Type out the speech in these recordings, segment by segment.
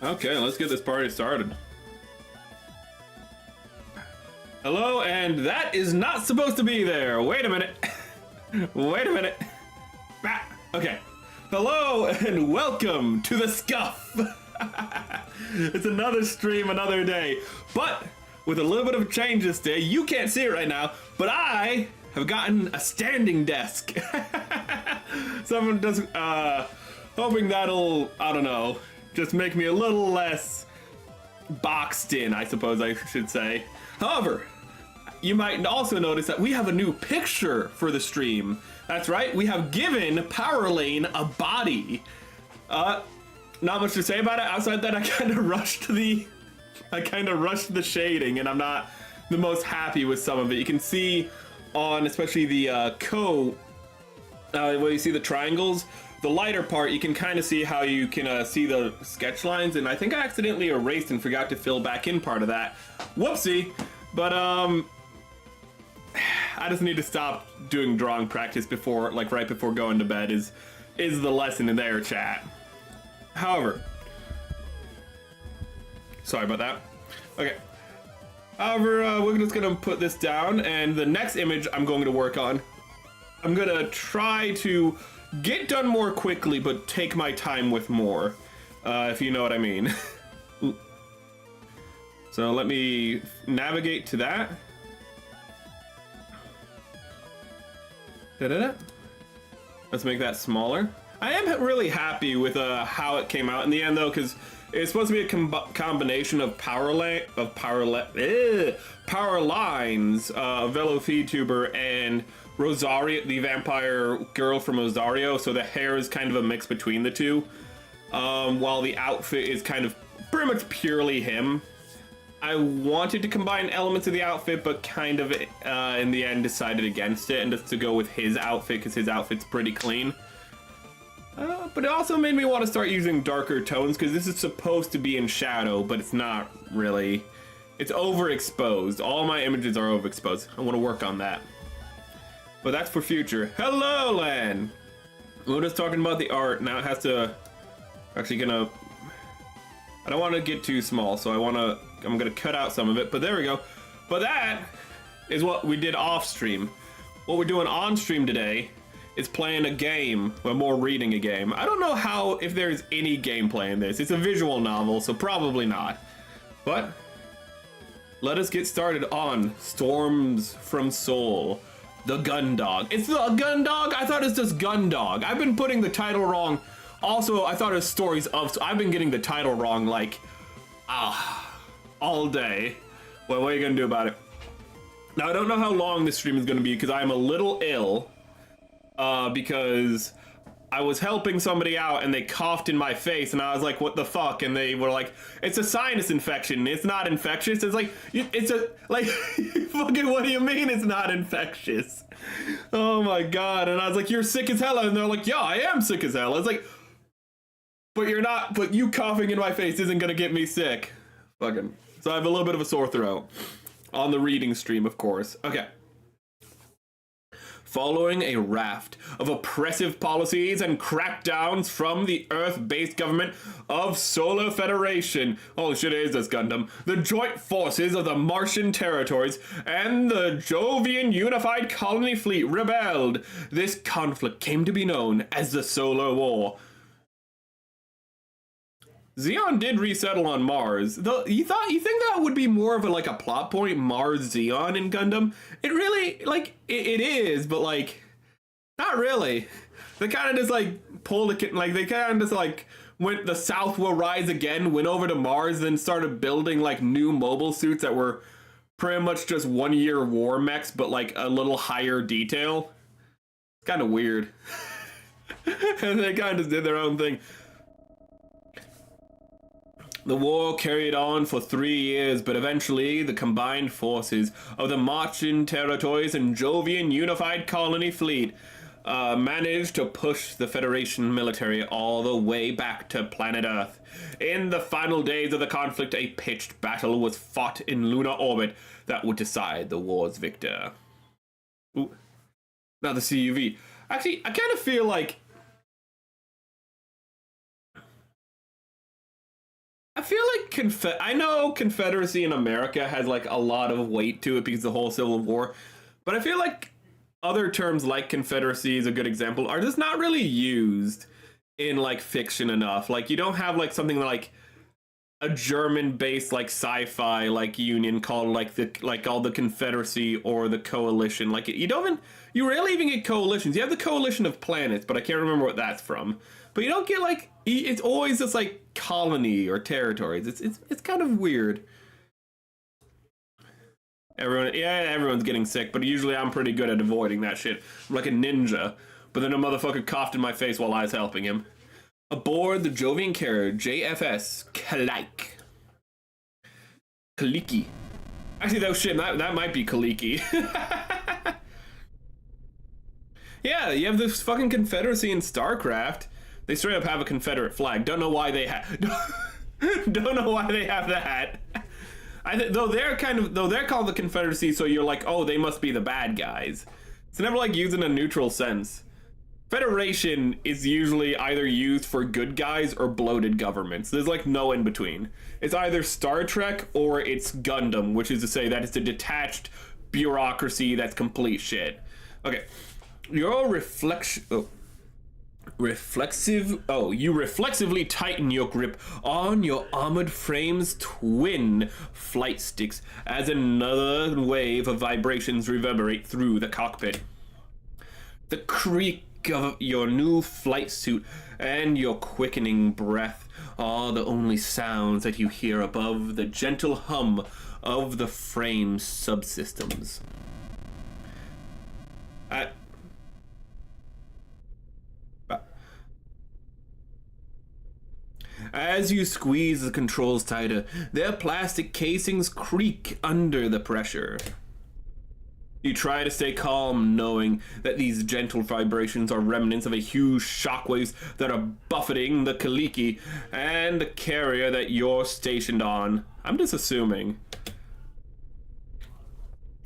Okay, let's get this party started. Hello, and that is not supposed to be there. Wait a minute. Wait a minute. Ah, okay. Hello, and welcome to the Scuff. It's another stream, another day. But with a little bit of change this day, you can't see it right now, but I have gotten a standing desk. Someone does, hoping that'll, I don't know, just make me a little less boxed in, I suppose I should say. However, you might also notice that we have a new picture for the stream. That's right, we have given Power Lane a body. Not much to say about it. Outside that, I kind of rushed the shading, and I'm not the most happy with some of it. You can see on, especially the where you see the triangles, the lighter part, you can kind of see how you can see the sketch lines, and I think I accidentally erased and forgot to fill back in part of that. Whoopsie. But I just need to stop doing drawing practice before, like right before going to bed is the lesson in there, chat. However, sorry about that. Okay. However, we're just gonna put this down, and the next image I'm going to work on, I'm gonna try to get done more quickly, but take my time with more, if you know what I mean. So let me navigate to that. Da-da-da. Let's make that smaller. I am really happy with how it came out in the end, though, because it's supposed to be a combination of power lines, Velo VTuber, and Rosario, the vampire girl from Rosario. So the hair is kind of a mix between the two, while the outfit is kind of pretty much purely him. I wanted to combine elements of the outfit, but kind of in the end decided against it and just to go with his outfit because his outfit's pretty clean. But it also made me want to start using darker tones because this is supposed to be in shadow, but it's not really. It's overexposed. All my images are overexposed. I want to work on that. But that's for future. Hello, Lan! We're just talking about the art. Now it has to. Actually, gonna. I don't want to get too small, so I'm gonna cut out some of it, but there we go. But that is what we did off stream. What we're doing on stream today is playing a game, or more reading a game. I don't know if there's any gameplay in this. It's a visual novel, so probably not. But let us get started on Storms from Seoul, the Gun-Dog. It's the Gun-Dog? I thought it's just Gun-Dog. I've been putting the title wrong. Also, I thought it was Stories of, so I've been getting the title wrong like, all day. Well, what are you gonna do about it? Now, I don't know how long this stream is gonna be because I'm a little ill, because I was helping somebody out and they coughed in my face and I was like, what the fuck? And they were like, it's a sinus infection. It's not infectious. It's like, fucking, what do you mean it's not infectious? Oh my God. And I was like, you're sick as hell. And they're like, yeah, I am sick as hell. I was like, but you're not, but you coughing in my face isn't gonna get me sick. Fucking. So I have a little bit of a sore throat. On the reading stream, of course. Okay. Following a raft of oppressive policies and crackdowns from the Earth-based government of Solar Federation, holy shit, it is this Gundam, the joint forces of the Martian territories and the Jovian Unified Colony Fleet rebelled. This conflict came to be known as the Solar War. Zeon did resettle on Mars. Though you think that would be more of a plot point, Mars Zeon in Gundam? It really it is, but not really. They kind of just pulled it, they kind of just went the South will rise again, went over to Mars, then started building new mobile suits that were pretty much just 1 year war mechs, but a little higher detail. It's kind of weird. And they kind of just did their own thing. The war carried on for 3 years, but eventually the combined forces of the Martian territories and Jovian Unified Colony Fleet managed to push the Federation military all the way back to planet Earth. In the final days of the conflict, a pitched battle was fought in lunar orbit that would decide the war's victor. Ooh. Now the CUV. Actually, I kind of feel I feel like I know Confederacy in America has like a lot of weight to it because of the whole Civil War, but I feel like other terms like Confederacy is a good example are just not really used in like fiction enough. Like you don't have like something like a German-based like sci-fi like union called like the Confederacy or the Coalition. Like you rarely even get coalitions. You have the Coalition of Planets, but I can't remember what that's from. But you don't get like it's always just like colony or territories. It's kind of weird. Everyone's getting sick, but usually I'm pretty good at avoiding that shit. I'm like a ninja. But then a motherfucker coughed in my face while I was helping him. Aboard the Jovian carrier JFS Kaliki. Actually, that shit, that might be Kaliki. Yeah, you have this fucking Confederacy in StarCraft. They straight up have a Confederate flag. Don't know why they have. Don't know why they have that. Though they're called the Confederacy, so you're like, oh, they must be the bad guys. It's never like used in a neutral sense. Federation is usually either used for good guys or bloated governments. There's like no in between. It's either Star Trek or it's Gundam, which is to say that it's a detached bureaucracy that's complete shit. Okay, you reflexively tighten your grip on your armored frame's twin flight sticks as another wave of vibrations reverberate through the cockpit. The creak of your new flight suit and your quickening breath are the only sounds that you hear above the gentle hum of the frame's subsystems. As you squeeze the controls tighter, their plastic casings creak under the pressure. You try to stay calm, knowing that these gentle vibrations are remnants of a huge shockwaves that are buffeting the Kaliki and the carrier that you're stationed on. I'm just assuming.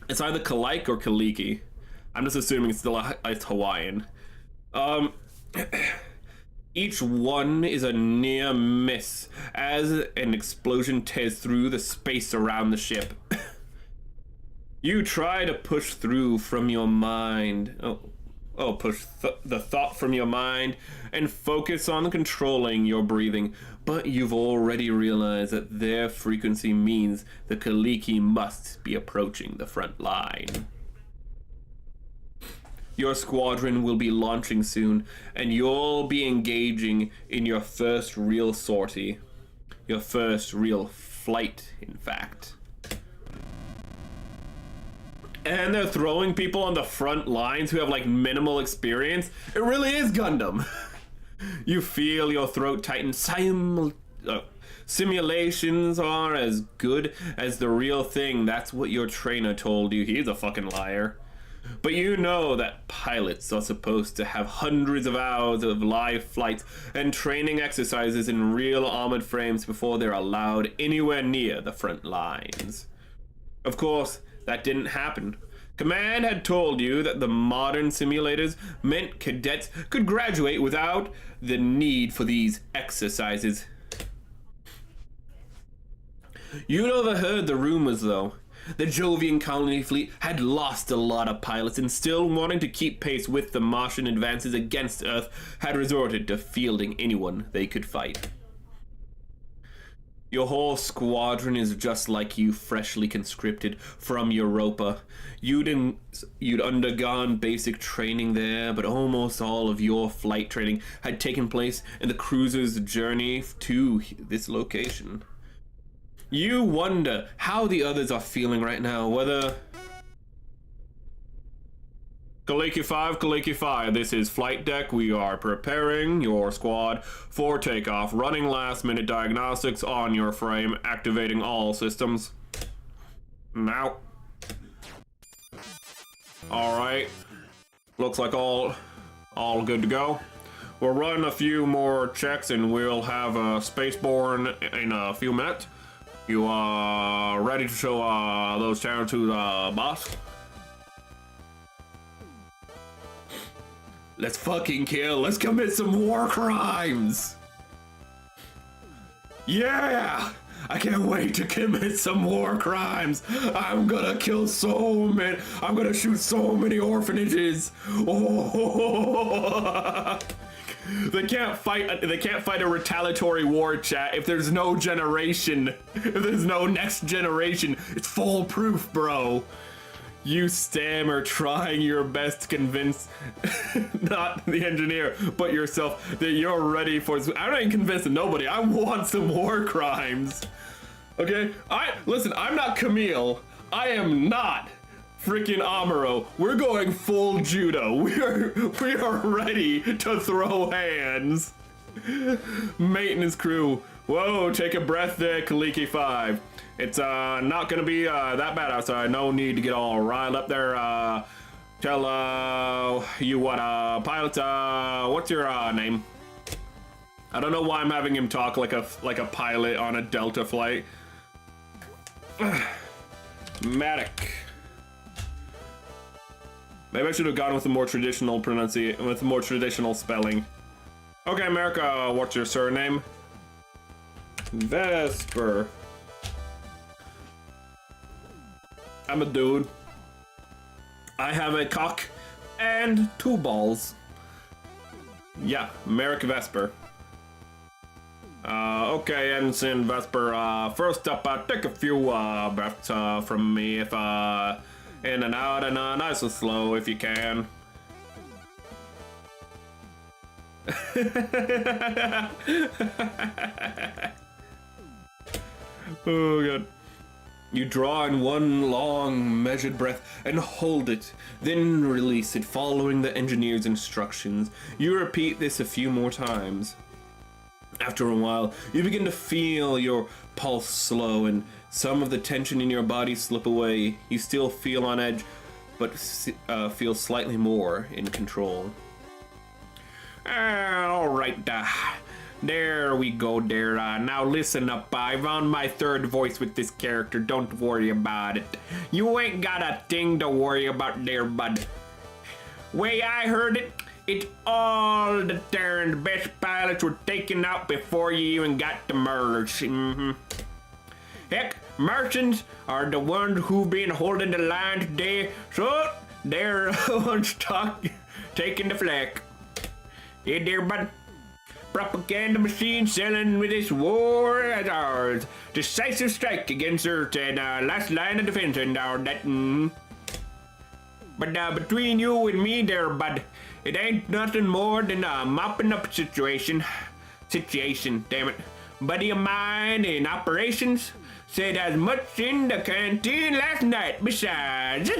It's either Kalike or Kaliki. I'm just assuming it's Hawaiian. Each one is a near miss as an explosion tears through the space around the ship. You try to push through from your mind. Push the thought from your mind and focus on controlling your breathing. But you've already realized that their frequency means the Kaliki must be approaching the front line. Your squadron will be launching soon, and you'll be engaging in your first real sortie. Your first real flight, in fact. And they're throwing people on the front lines who have like minimal experience. It really is Gundam. You feel your throat tighten. Simulations are as good as the real thing. That's what your trainer told you. He's a fucking liar. But you know that pilots are supposed to have hundreds of hours of live flights and training exercises in real armored frames before they're allowed anywhere near the front lines. Of course, that didn't happen. Command had told you that the modern simulators meant cadets could graduate without the need for these exercises. You'd overheard the rumors, though. The Jovian colony fleet had lost a lot of pilots, and still wanting to keep pace with the Martian advances against Earth, had resorted to fielding anyone they could fight. Your whole squadron is just like you, freshly conscripted from Europa. You'd undergone basic training there, but almost all of your flight training had taken place in the cruiser's journey to this location. You wonder how the others are feeling right now, whether... Kaliki 5, this is flight deck. We are preparing your squad for takeoff. Running last minute diagnostics on your frame. Activating all systems. Now. Alright. Looks like all good to go. We'll run a few more checks and we'll have Spaceborne in a few minutes. You are ready to show those terror to the boss? Let's fucking kill. Let's commit some war crimes. Yeah! I can't wait to commit some war crimes. I'm gonna kill so many. I'm gonna shoot so many orphanages. Oh. They can't fight a retaliatory war, chat, if there's no generation. If there's no next generation. It's foolproof, bro. You stammer, trying your best to convince not the engineer, but yourself that you're ready for. I'm not even convincing nobody. I want some war crimes. Okay? Listen, I'm not Camille. I am not freaking Amuro. We're going full judo. We are ready to throw hands. Maintenance crew. Whoa, take a breath there, Kaliki 5. It's not gonna be that bad outside. No need to get all riled up there. Tell you what, pilot, what's your name? I don't know why I'm having him talk like a pilot on a Delta flight. Matic. Maybe I should have gone with a more traditional pronunciation, with a more traditional spelling. Okay, America, what's your surname? Vesper. I'm a dude. I have a cock and 2 balls. Yeah, Merrick Vesper. Okay, Ensign Vesper, first up, take a few breaths from me, if in and out, and nice and slow if you can. Oh god. You draw in one long, measured breath and hold it, then release it, following the engineer's instructions. You repeat this a few more times. After a while, you begin to feel your pulse slow and some of the tension in your body slip away. You still feel on edge, but feel slightly more in control. Alright, there we go there. Now listen up, I've on my 3rd voice with this character, don't worry about it. You ain't got a thing to worry about there, bud. Way I heard it, it's all the darn best pilots were taken out before you even got to merge. Heck, Martians are the ones who've been holding the line today, so they're the ones taking the flak. Hey there, bud. Propaganda machine selling with this war as ours. Decisive strike against Earth and last line of defense and that. But between you and me there, bud, it ain't nothing more than a mopping up situation. Damn it. Buddy of mine in operations said as much in the canteen last night. Besides,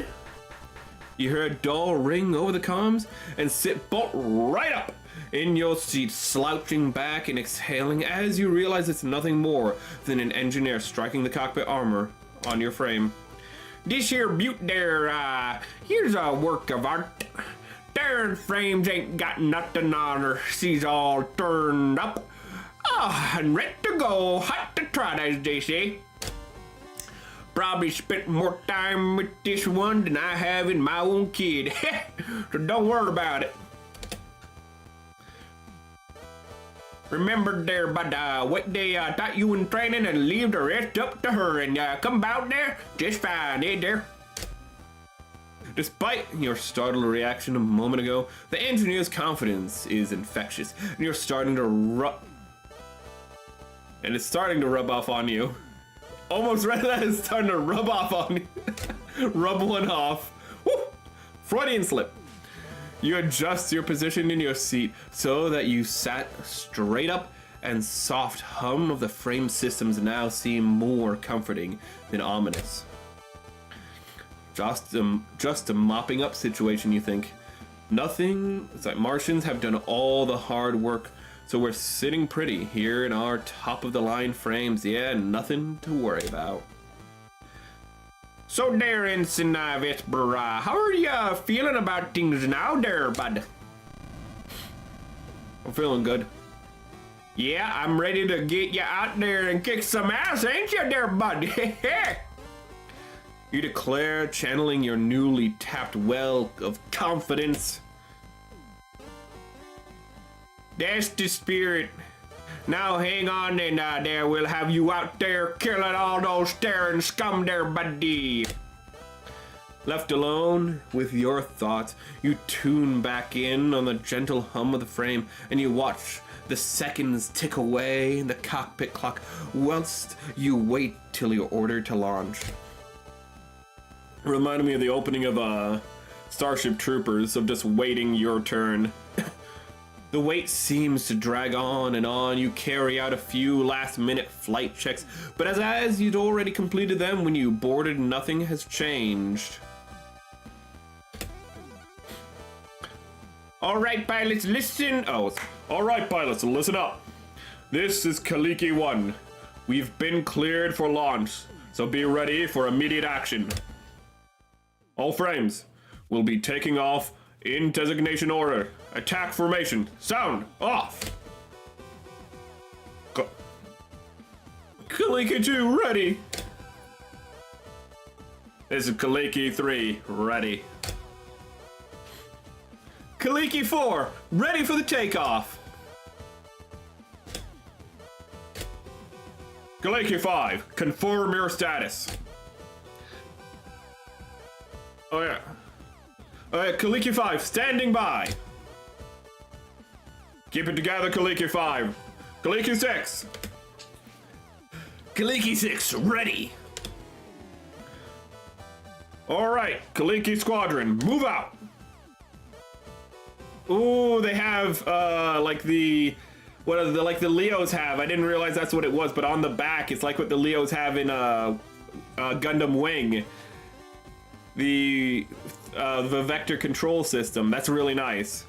you hear a dull ring over the comms and sit bolt right up in your seat, slouching back and exhaling as you realize it's nothing more than an engineer striking the cockpit armor on your frame. This here beaut there, here's a work of art. Darn frames ain't got nothing on her. She's all turned up. And ready to go, hot to trot, as they say. Probably spent more time with this one than I have in my own kid. So don't worry about it. Remember there, bud, what they taught you in training and leave the rest up to her and come out there just fine, eh there? Despite your startled reaction a moment ago, the engineer's confidence is infectious, and you're starting to it's starting to rub off on you. Almost read that it's starting to rub off on you. Rub one off. Woo! Freudian slip. You adjust your position in your seat so that you sat straight up, and soft hum of the frame systems now seem more comforting than ominous. Just a mopping up situation, you think. Nothing, it's like Martians have done all the hard work, so we're sitting pretty here in our top of the line frames. Yeah, nothing to worry about. So there, Ensign Vesper, how are you feeling about things now there, bud? I'm feeling good. Yeah, I'm ready to get you out there and kick some ass, ain't you there, bud? You declare, channeling your newly tapped well of confidence. That's the spirit. Now hang on and there, we'll have you out there killing all those staring scum there, buddy. Left alone with your thoughts, you tune back in on the gentle hum of the frame and you watch the seconds tick away in the cockpit clock whilst you wait till you're ordered to launch. Reminded me of the opening of Starship Troopers, of just waiting your turn. The wait seems to drag on and on. You carry out a few last-minute flight checks, but as you'd already completed them when you boarded, nothing has changed. All right, pilots, listen. Oh, all right, pilots, listen up. This is Kaliki 1. We've been cleared for launch, so be ready for immediate action. All frames will be taking off in designation order. Attack formation. Sound off. Kaliki 2 ready. This is Kaliki 3 ready. Kaliki 4 ready for the takeoff. Kaliki 5 confirm your status. Oh yeah. Kaliki 5 standing by. Keep it together, Kaliki 5. Kaliki 6. Kaliki 6 ready. All right, Kaliki Squadron, move out. Ooh, they have like the like the Leos have. I didn't realize that's what it was, but on the back it's like what the Leos have in Gundam Wing. The vector control system. That's really nice.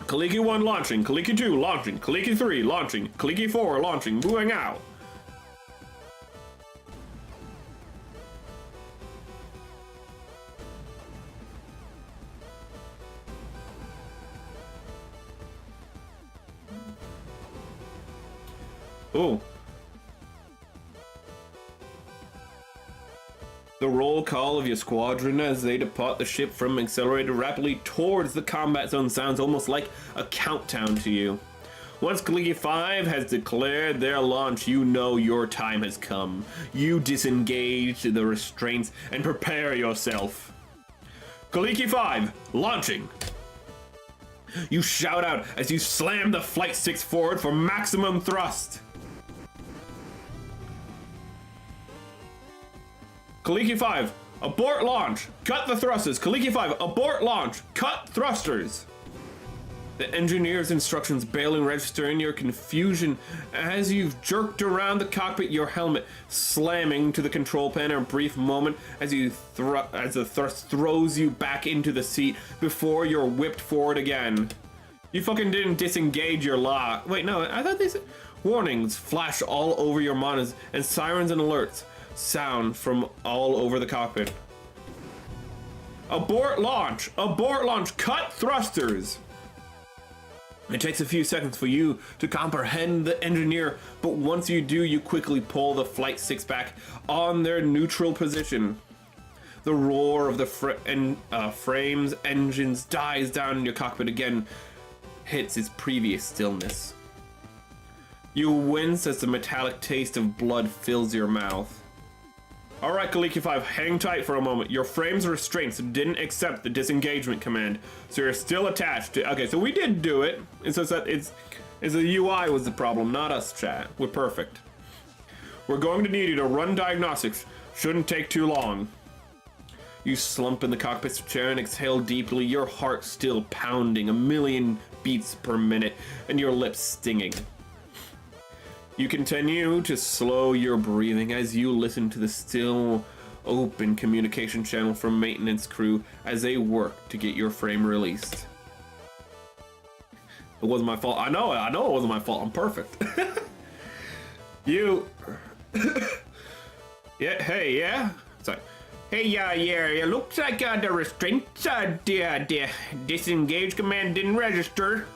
Kaliki 1 launching, Kaliki 2 launching, Kaliki 3 launching, Kaliki 4 launching, moving out. Oh. The roll call of your squadron as they depart the ship from accelerated rapidly towards the combat zone sounds almost like a countdown to you. Once Kaliki 5 has declared their launch, you know your time has come. You disengage the restraints and prepare yourself. Kaliki 5, launching. You shout out as you slam the flight sticks forward for maximum thrust. Kaliki 5, abort launch, cut the thrusters. Kaliki 5, abort launch, cut thrusters. The engineer's instructions barely register in your confusion as you've jerked around the cockpit, your helmet slamming to the control panel in a brief moment as the thrust throws you back into the seat before you're whipped forward again. You fucking didn't disengage your lock. Wait, no, I thought these warnings flash all over your monitors and sirens and alerts sound from all over the cockpit. Abort launch, cut thrusters. It takes a few seconds for you to comprehend the engineer, but once you do, you quickly pull the flight sticks back on their neutral position. The roar of the frame's engines dies down in your cockpit again, hits its previous stillness. You wince as the metallic taste of blood fills your mouth. Alright, Kaliki 5, hang tight for a moment. Your frame's restraints didn't accept the disengagement command, so you're still attached to... Okay, so we did do it. It's just that it's the UI was the problem, not us, chat. We're perfect. We're going to need you to run diagnostics. Shouldn't take too long. You slump in the cockpit's chair and exhale deeply, your heart still pounding a million beats per minute, and your lips stinging. You continue to slow your breathing as you listen to the still open communication channel from maintenance crew as they work to get your frame released. It wasn't my fault. I know it wasn't my fault. I'm perfect. You... yeah, hey, yeah? Sorry. Hey, yeah, it looks like the restraints, the disengage command didn't register.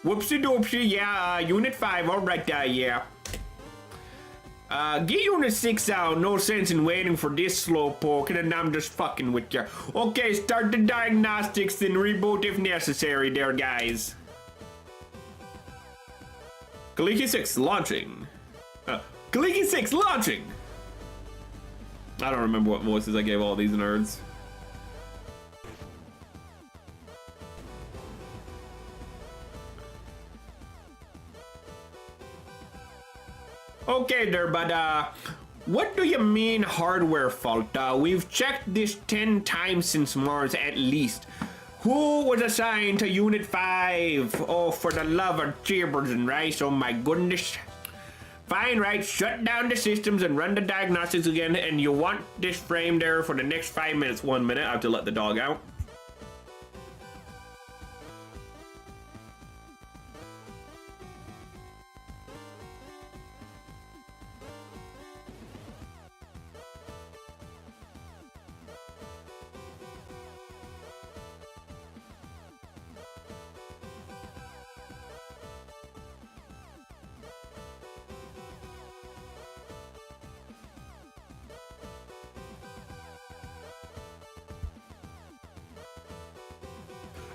Whoopsie doopsie, yeah, Unit 5, alright, yeah. Get Unit 6 out, no sense in waiting for this slowpoke, and I'm just fucking with you. Okay, start the diagnostics and reboot if necessary there, guys. Kaliki 6 launching. Kaliki 6 launching! I don't remember what voices I gave all these nerds. Okay there, but what do you mean hardware fault? We've checked this 10 times since Mars at least. Who was assigned to Unit 5? Oh, for the love of jeebers and rice, oh my goodness. Fine, right, shut down the systems and run the diagnostics again, and you want this frame there for the next 5 minutes. 1 minute, I have to let the dog out.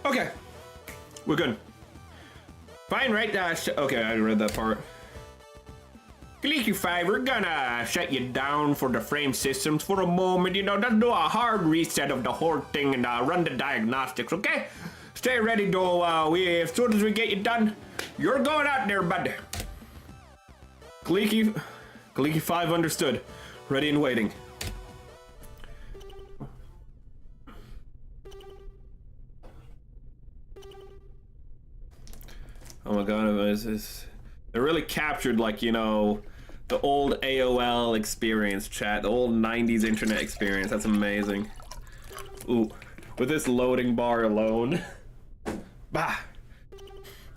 Okay, we're good. Fine, right? Okay, I read that part. Kaliki 5, we're gonna shut you down for the frame systems for a moment, you know, just do a hard reset of the whole thing and run the diagnostics, okay? Stay ready though, as soon as we get you done, you're going out there, bud. Kaliki 5 understood. Ready and waiting. Oh my god, it really captured, like, you know, the old AOL experience, chat, the old 90s internet experience. That's amazing. Ooh, with this loading bar alone. Bah!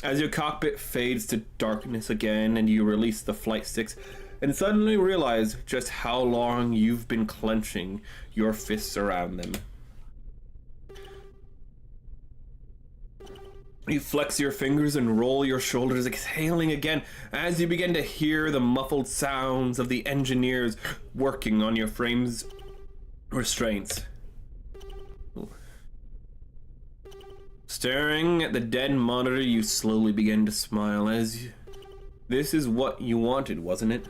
As your cockpit fades to darkness again and you release the flight sticks and suddenly realize just how long you've been clenching your fists around them. You flex your fingers and roll your shoulders, exhaling again as you begin to hear the muffled sounds of the engineers working on your frame's restraints. Ooh. Staring at the dead monitor, you slowly begin to smile as this is what you wanted, wasn't it?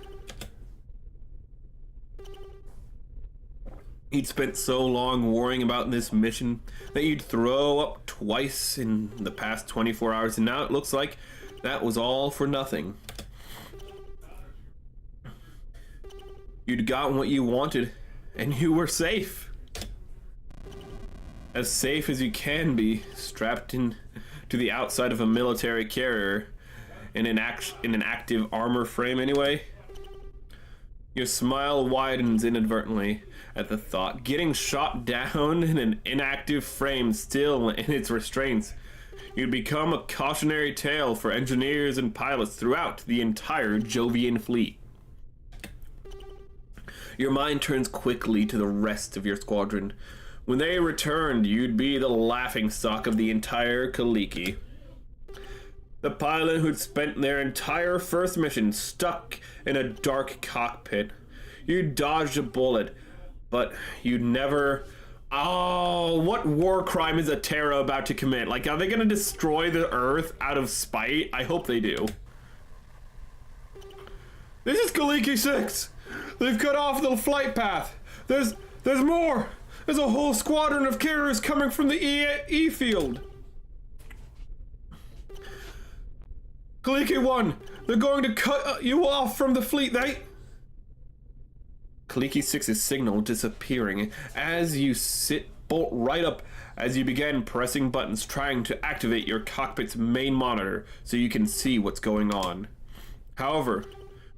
You'd spent so long worrying about this mission that you'd throw up twice in the past 24 hours, and now it looks like that was all for nothing. You'd gotten what you wanted, and you were safe. As safe as you can be, strapped in to the outside of a military carrier in an active armor frame anyway. Your smile widens inadvertently at the thought. Getting shot down in an inactive frame still in its restraints. You'd become a cautionary tale for engineers and pilots throughout the entire Jovian fleet. Your mind turns quickly to the rest of your squadron. When they returned, you'd be the laughingstock of the entire Kaliki. The pilot who'd spent their entire first mission stuck in a dark cockpit. You dodged a bullet, but you'd never... Oh, what war crime is Atera about to commit? Like, are they gonna destroy the Earth out of spite? I hope they do. This is Kaliki 6! They've cut off the flight path! There's more! There's a whole squadron of carriers coming from the E field! Kaliki 1, they're going to cut you off from the fleet, Kaliki 6's signal disappearing as you sit bolt right up as you begin pressing buttons trying to activate your cockpit's main monitor so you can see what's going on. However,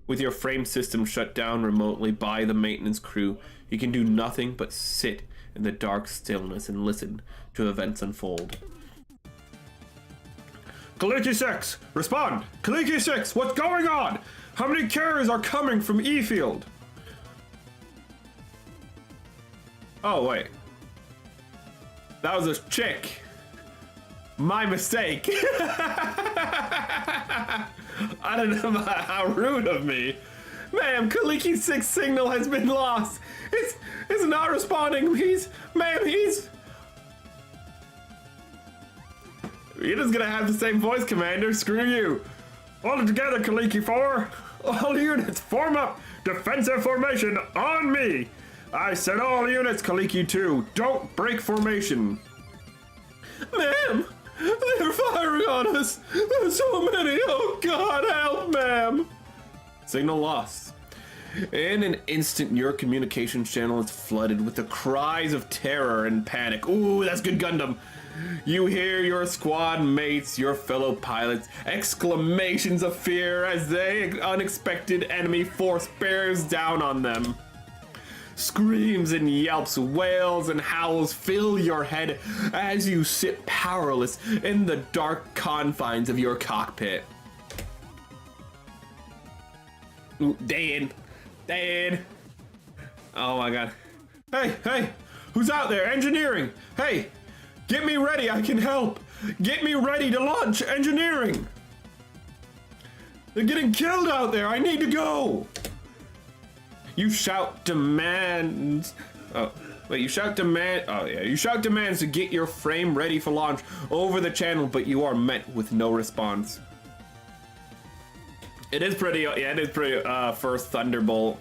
with your frame system shut down remotely by the maintenance crew, you can do nothing but sit in the dark stillness and listen to events unfold. Kaliki 6, respond! Kaliki 6, what's going on? How many carriers are coming from E field? Oh, wait. That was a chick. My mistake. I don't know how rude of me. Ma'am, Kaliki 6 signal has been lost. It's not responding. You're just gonna have the same voice, Commander. Screw you. All together, Kaliki 4. All units form up. Defensive formation on me. I said all units, Kaliki 2. Don't break formation. Ma'am, they're firing on us. There's so many. Oh God, help, ma'am. Signal lost. In an instant, your communications channel is flooded with the cries of terror and panic. Ooh, that's good Gundam. You hear your squad mates, your fellow pilots, exclamations of fear as the unexpected enemy force bears down on them. Screams and yelps, wails and howls fill your head as you sit powerless in the dark confines of your cockpit. Ooh, Dan. Oh my God. Hey, who's out there? Engineering. Hey, get me ready, I can help. Get me ready to launch engineering. They're getting killed out there, I need to go. You shout demands. You shout demands to get your frame ready for launch over the channel, but you are met with no response. It is pretty, first Thunderbolt.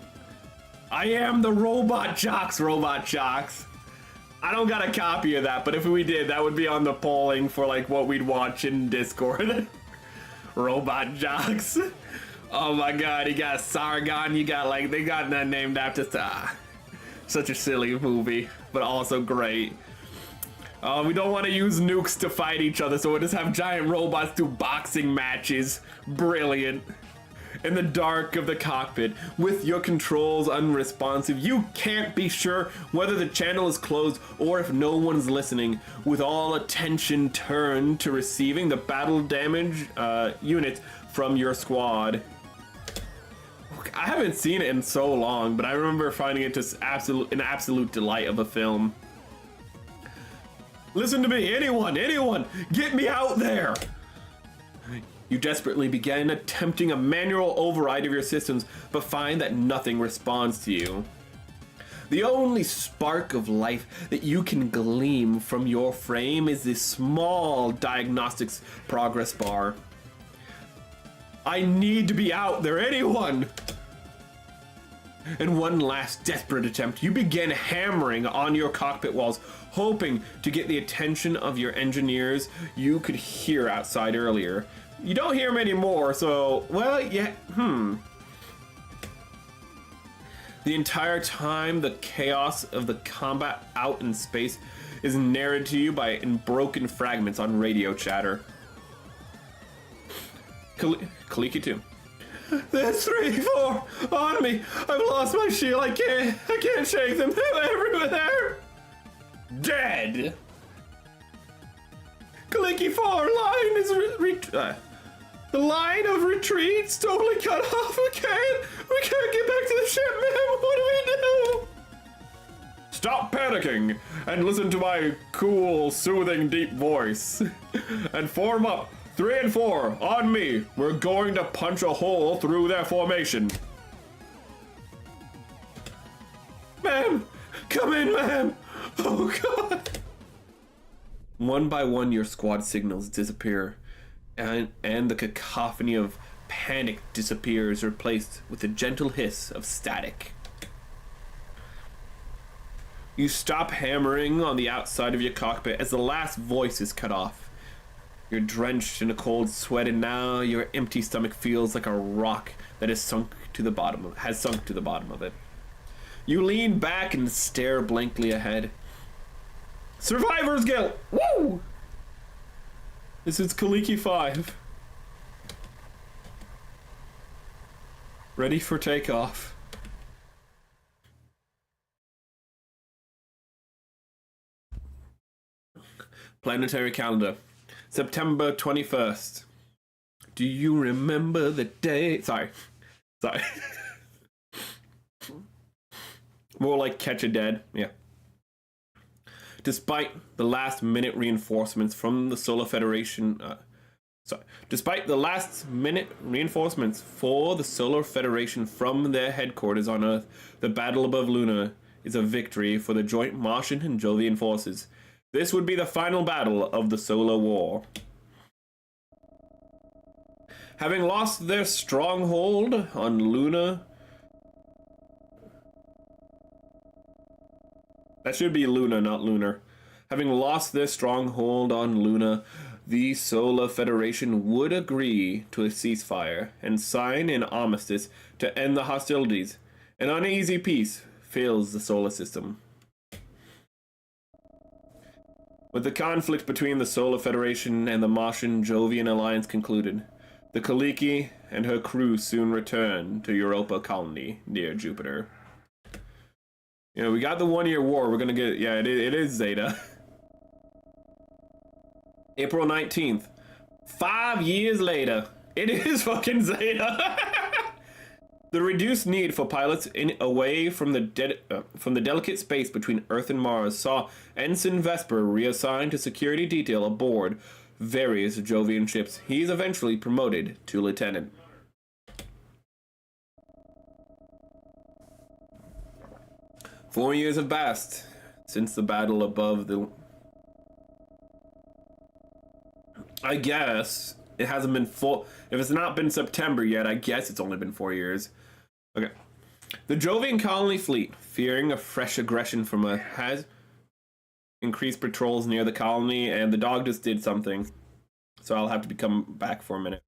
I am the robot jocks. I don't got a copy of that, but if we did, that would be on the polling for like what we'd watch in Discord. Robot jocks. Oh my God, you got Sargon, you got like, they got that named after, such a silly movie, but also great. We don't want to use nukes to fight each other, so we'll just have giant robots do boxing matches. Brilliant. In the dark of the cockpit, with your controls unresponsive, you can't be sure whether the channel is closed or if no one's listening, with all attention turned to receiving the battle damage units from your squad. I haven't seen it in so long, but I remember finding it just an absolute delight of a film. Listen to me, anyone, get me out there! You desperately begin attempting a manual override of your systems, but find that nothing responds to you. The only spark of life that you can glean from your frame is this small diagnostics progress bar. I need to be out there, anyone! In one last desperate attempt, you begin hammering on your cockpit walls, hoping to get the attention of your engineers you could hear outside earlier. You don't hear them anymore, so, well, yeah, The entire time, the chaos of the combat out in space is narrated to you in broken fragments on radio chatter. Kaliki 2. There's 3, 4 on me. I've lost my shield. I can't shake them. They're everywhere. Dead. Kaliki 4 line is the line of retreat's totally cut off. We can't get back to the ship, man. What do we do? Stop panicking and listen to my cool, soothing, deep voice. And form up. 3 and 4, on me. We're going to punch a hole through their formation. Ma'am, come in, ma'am. Oh, God. One by one, your squad signals disappear, and the cacophony of panic disappears, replaced with a gentle hiss of static. You stop hammering on the outside of your cockpit as the last voice is cut off. You're drenched in a cold sweat, and now your empty stomach feels like a rock that has sunk to the bottom of it. You lean back and stare blankly ahead. Survivor's guilt! Woo! This is Kaliki 5. Ready for takeoff. Planetary calendar. September 21st. Do you remember the day? Sorry. More like Catch a Dead. Yeah. Despite the last minute reinforcements from the Solar Federation, despite the last minute reinforcements for the Solar Federation from their headquarters on Earth, the battle above Luna is a victory for the joint Martian and Jovian forces. This would be the final battle of the Solar War. Having lost their stronghold on Luna... That should be Luna, not Lunar. Having lost their stronghold on Luna, the Solar Federation would agree to a ceasefire and sign an armistice to end the hostilities. An uneasy peace fills the solar system. With the conflict between the Solar Federation and the Martian-Jovian alliance concluded, the Kaliki and her crew soon returned to Europa Colony near Jupiter. You know, we got the 1-year war. We're gonna get... Yeah, it is Zeta. April 19th. 5 years later. It is fucking Zeta. The reduced need for pilots away from the delicate space between Earth and Mars saw Ensign Vesper reassigned to security detail aboard various Jovian ships. He is eventually promoted to lieutenant. "4 years have passed since the battle above the..." I guess it hasn't been full. If it's not been September yet, I guess it's only been 4 years. Okay. The Jovian colony fleet, fearing a fresh aggression from has increased patrols near the colony, and the dog just did something. So I'll have to come back for a minute.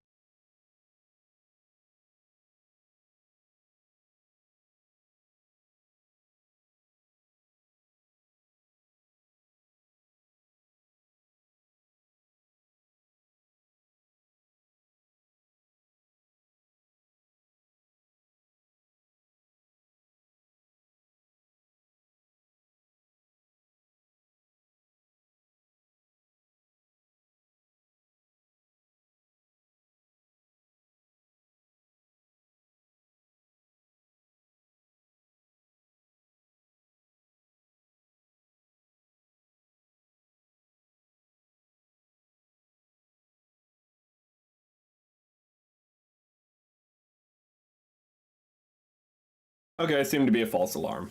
Okay, it seemed to be a false alarm.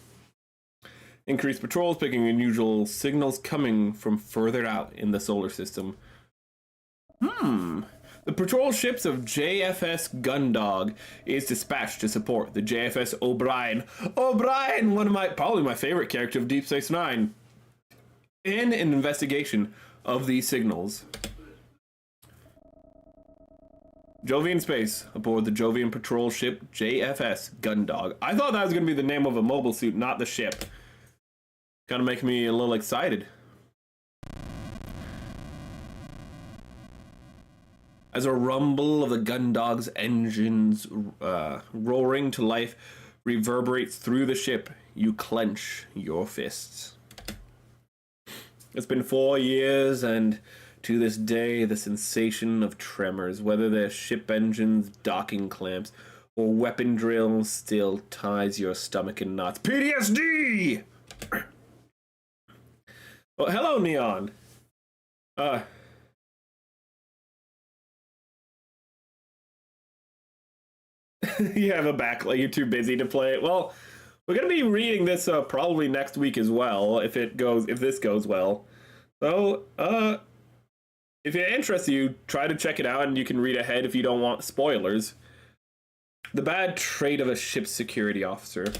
Increased patrols picking unusual signals coming from further out in the solar system. The patrol ships of JFS Gun-Dog is dispatched to support the JFS O'Brien. O'Brien, probably my favorite character of Deep Space Nine. In an investigation of these signals. Jovian space aboard the Jovian patrol ship JFS Gun-Dog. I thought that was going to be the name of a mobile suit, not the ship. Kind of making me a little excited. As a rumble of the Gun-Dog's engines roaring to life reverberates through the ship, you clench your fists. It's been 4 years, and to this day, the sensation of tremors, whether they're ship engines, docking clamps, or weapon drills, still ties your stomach in knots. PTSD! Well, hello, Neon. You have a backlog. You're too busy to play it. Well, we're gonna be reading this probably next week as well, if this goes well. So, if it interests you, try to check it out, and you can read ahead if you don't want spoilers. The bad trait of a ship's security officer.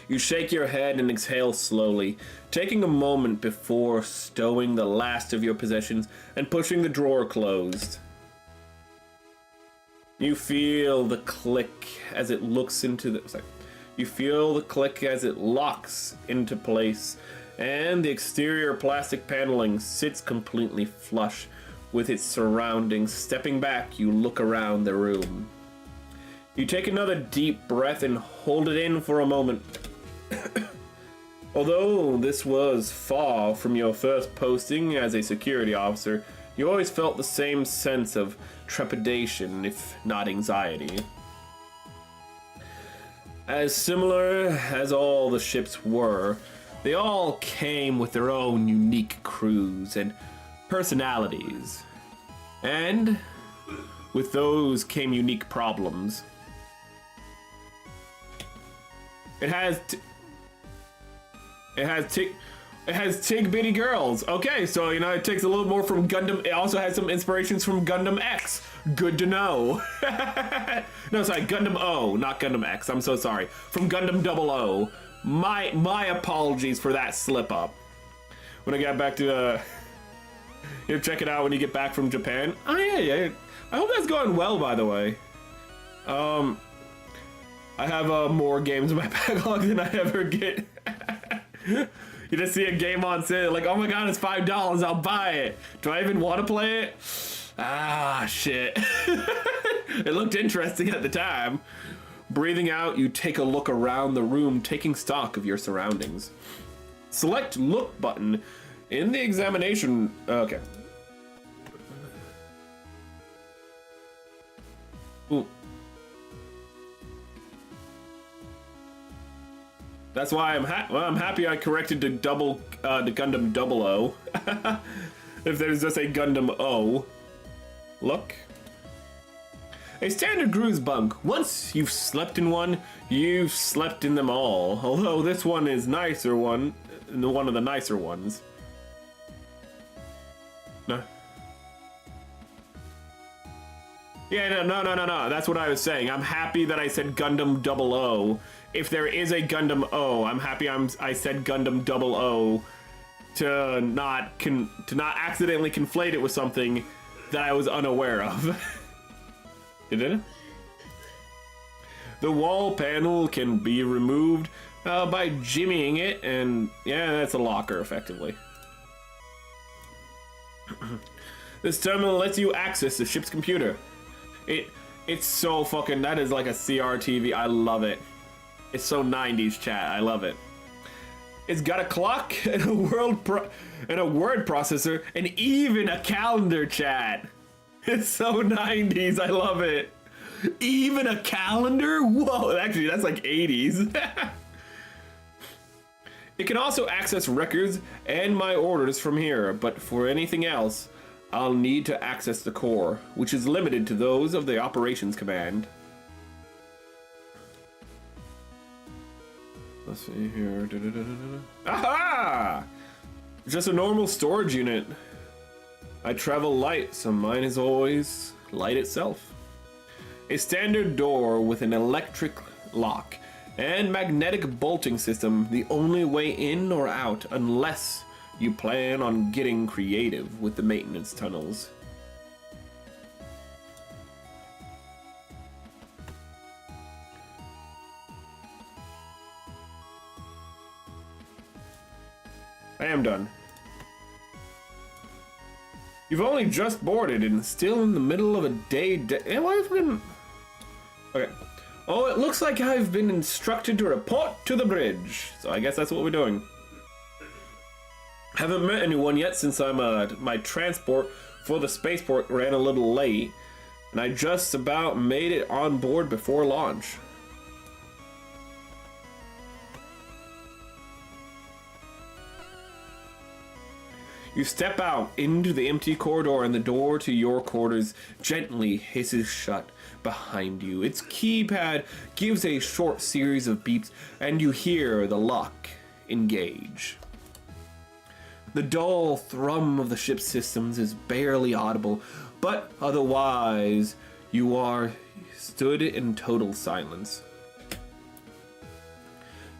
You shake your head and exhale slowly, taking a moment before stowing the last of your possessions and pushing the drawer closed. You feel the click as it looks into the... You feel the click as it locks into place, and the exterior plastic paneling sits completely flush with its surroundings. Stepping back, you look around the room. You take another deep breath and hold it in for a moment. Although this was far from your first posting as a security officer, you always felt the same sense of trepidation, if not anxiety. As similar as all the ships were, they all came with their own unique crews and personalities. And with those came unique problems. It has Tig Bitty Girls. Okay, so, you know, it takes a little more from Gundam. It also has some inspirations from Gundam X. Good to know. No, sorry, Gundam O, not Gundam X. I'm so sorry. From Gundam 00. My apologies for that slip up. When I got back to, you check it out when you get back from Japan. Oh, yeah. I hope that's going well, by the way. I have more games in my backlog than I ever get. You just see a game on sale, like, oh my god, it's $5, I'll buy it. Do I even want to play it? Ah, shit. It looked interesting at the time. Breathing out, you take a look around the room, taking stock of your surroundings. Select look button in the examination. Okay. Ooh. That's why I'm happy I corrected to the Gundam 00. If there's just a Gundam O. Look. A standard cruise bunk. Once you've slept in one, you've slept in them all. Although this one is one of the nicer ones. No. Yeah, no. That's what I was saying. I'm happy that I said Gundam 00. If there is a Gundam O, I'm happy I said Gundam 00 to not accidentally conflate it with something that I was unaware of. Did it? The wall panel can be removed by jimmying it, and yeah, that's a locker effectively. This terminal lets you access the ship's computer. It's so fucking, that is like a CRTV. I love it. It's so 90s, chat. I love it. It's got a clock and a word processor and even a calendar, chat. It's so 90s. I love it. Even a calendar? Whoa, actually, that's like 80s. It can also access records and my orders from here, but for anything else, I'll need to access the core, which is limited to those of the operations command. Let's see here. Aha! Just a normal storage unit. I travel light, so mine is always light itself. A standard door with an electric lock and magnetic bolting system, the only way in or out unless you plan on getting creative with the maintenance tunnels. I am done. You've only just boarded and still in the middle of a day. I've been... Okay. Oh, it looks like I've been instructed to report to the bridge. So I guess that's what we're doing. Haven't met anyone yet since my transport for the spaceport ran a little late. And I just about made it on board before launch. You step out into the empty corridor and the door to your quarters gently hisses shut behind you. Its keypad gives a short series of beeps and you hear the lock engage. The dull thrum of the ship's systems is barely audible, but otherwise you are stood in total silence.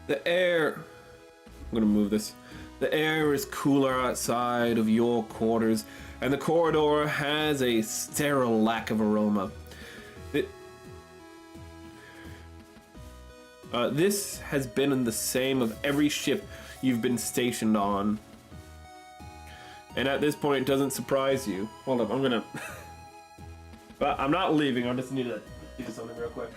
The air... I'm gonna move this. The air is cooler outside of your quarters, and the corridor has a sterile lack of aroma. This has been the same of every ship you've been stationed on. And at this point, it doesn't surprise you. Hold up, I'm gonna... But I'm not leaving, I just need to do something real quick.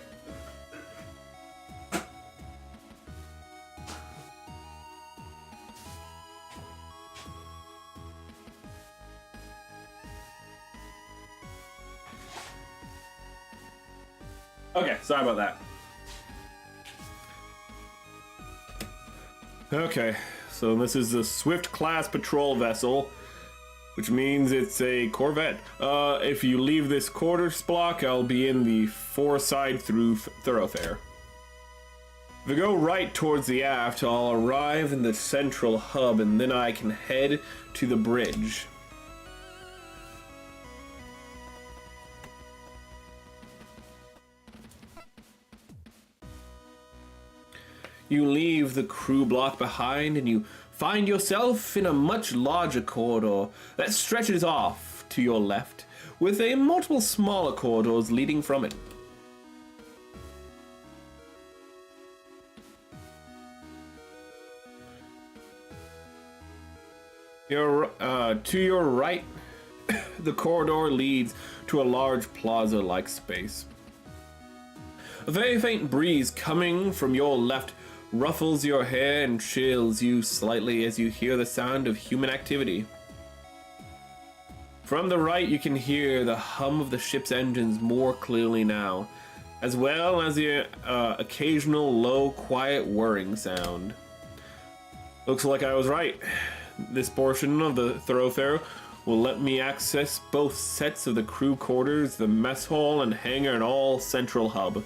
Okay, sorry about that. Okay, so this is the Swift class patrol vessel, which means it's a corvette. If you leave this quarters block, I'll be in the four-side through thoroughfare. If we go right towards the aft, I'll arrive in the central hub, and then I can head to the bridge. You leave the crew block behind, and you find yourself in a much larger corridor that stretches off to your left, with a multiple smaller corridors leading from it. To your right, the corridor leads to a large plaza-like space. A very faint breeze coming from your left ruffles your hair and chills you slightly as you hear the sound of human activity. From the right, you can hear the hum of the ship's engines more clearly now, as well as the occasional low, quiet whirring sound. Looks like I was right. This portion of the thoroughfare will let me access both sets of the crew quarters, the mess hall and hangar, and all central hub.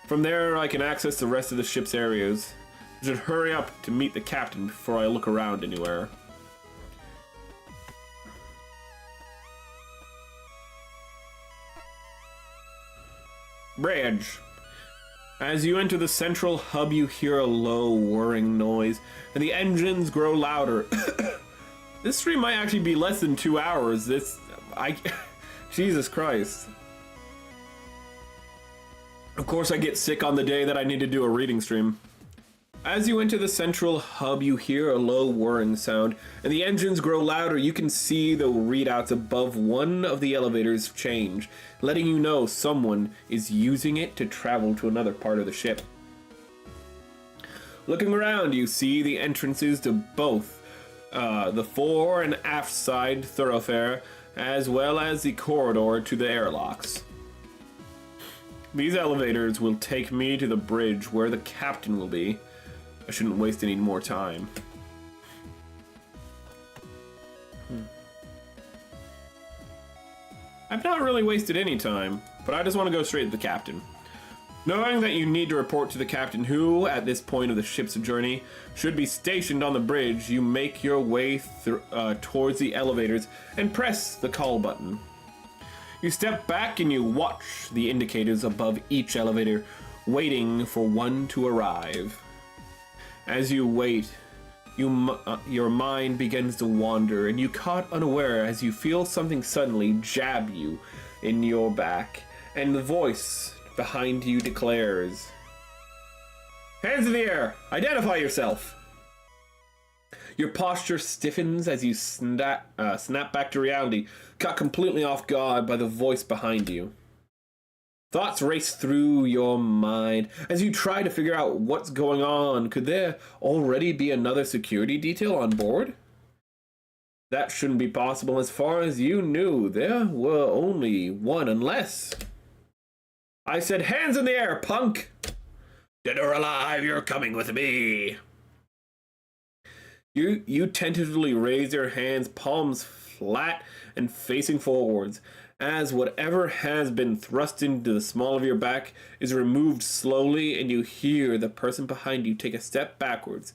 From there, I can access the rest of the ship's areas. I should hurry up to meet the captain before I look around anywhere. Bridge. As you enter the central hub, you hear a low whirring noise, and the engines grow louder. This stream might actually be less than 2 hours. Jesus Christ. Of course, I get sick on the day that I need to do a reading stream. As you enter the central hub, you hear a low whirring sound, and the engines grow louder. You can see the readouts above one of the elevators change, letting you know someone is using it to travel to another part of the ship. Looking around, you see the entrances to both the fore and aft side thoroughfare, as well as the corridor to the airlocks. These elevators will take me to the bridge where the captain will be. I shouldn't waste any more time. I've not really wasted any time, but I just want to go straight to the captain. Knowing that you need to report to the captain who, at this point of the ship's journey, should be stationed on the bridge, you make your way towards the elevators and press the call button. You step back and you watch the indicators above each elevator, waiting for one to arrive. As you wait, your mind begins to wander, and you caught unaware as you feel something suddenly jab you in your back, and the voice behind you declares, "Hands in the air! Identify yourself!" Your posture stiffens as you snap back to reality, caught completely off guard by the voice behind you. Thoughts race through your mind as you try to figure out what's going on. Could there already be another security detail on board? That shouldn't be possible. As far as you knew, there were only one, unless... I said, hands in the air, punk! Dead or alive, you're coming with me. You tentatively raise your hands, palms flat and facing forwards, as whatever has been thrust into the small of your back is removed slowly, and you hear the person behind you take a step backwards.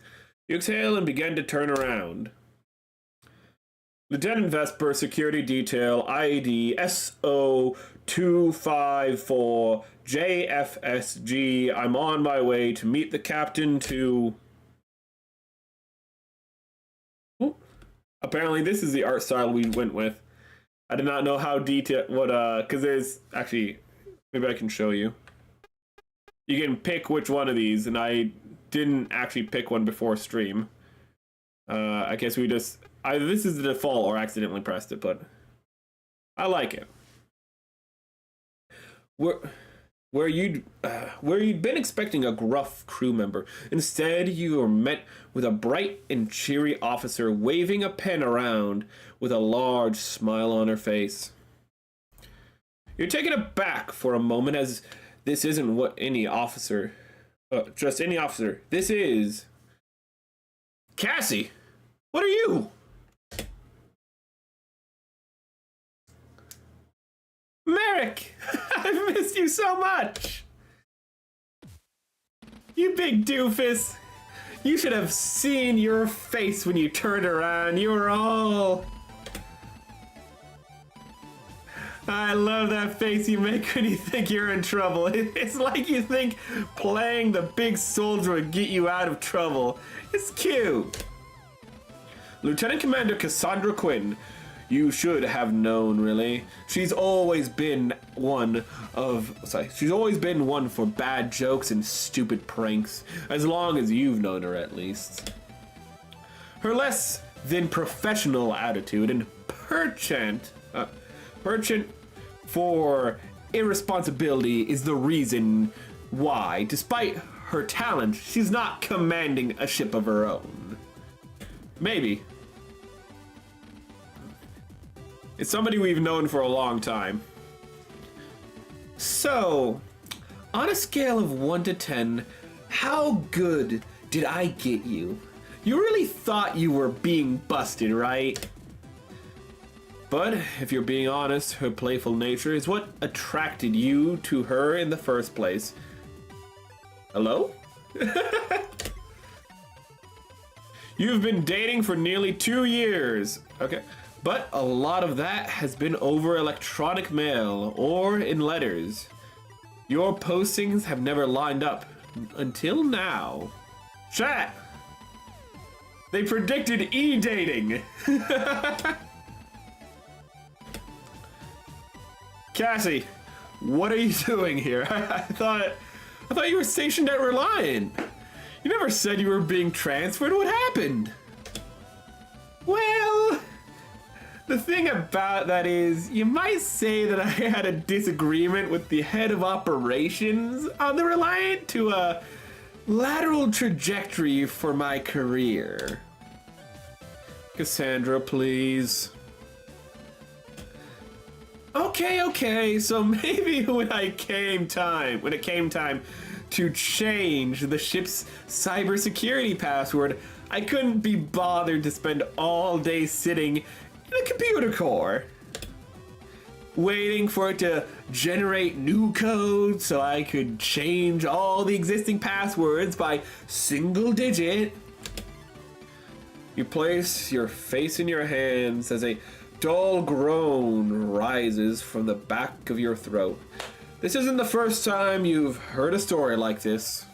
You exhale and begin to turn around. Lieutenant Vesper, Security Detail, ID SO254 JFSG. I'm on my way to meet the captain to... Ooh. Apparently this is the art style we went with. I did not know how detailed, because there's, actually, maybe I can show you. You can pick which one of these, and I didn't actually pick one before stream. I guess we just, either this is the default or accidentally pressed it, but I like it. Where you'd been expecting a gruff crew member, instead you are met with a bright and cheery officer waving a pen around with a large smile on her face. You're taken aback for a moment, as this isn't what any officer, just any officer. This is... Cassie! What are you? Merrick! I've missed you so much! You big doofus. You should have seen your face when you turned around. You were all... I love that face you make when you think you're in trouble. It's like you think playing the big soldier would get you out of trouble. It's cute. Lieutenant Commander Cassandra Quinn. You should have known, really. She's always been one for bad jokes and stupid pranks. As long as you've known her, at least. Her less than professional attitude and penchant for irresponsibility is the reason why, despite her talent, she's not commanding a ship of her own. Maybe. It's somebody we've known for a long time. So, on a scale of 1 to 10, how good did I get you? You really thought you were being busted, right? But, if you're being honest, her playful nature is what attracted you to her in the first place. Hello? You've been dating for nearly 2 years. Okay. But a lot of that has been over electronic mail or in letters. Your postings have never lined up until now. Chat! They predicted e-dating! Cassie, what are you doing here? I thought you were stationed at Reliant. You never said you were being transferred. What happened? Well... the thing about that is, you might say that I had a disagreement with the head of operations on the Reliant to a lateral trajectory for my career. Cassandra, please. Okay, so maybe when it came time to change the ship's cybersecurity password, I couldn't be bothered to spend all day sitting in a computer core, waiting for it to generate new code so I could change all the existing passwords by single digit. You place your face in your hands as a dull groan rises from the back of your throat. This isn't the first time you've heard a story like this.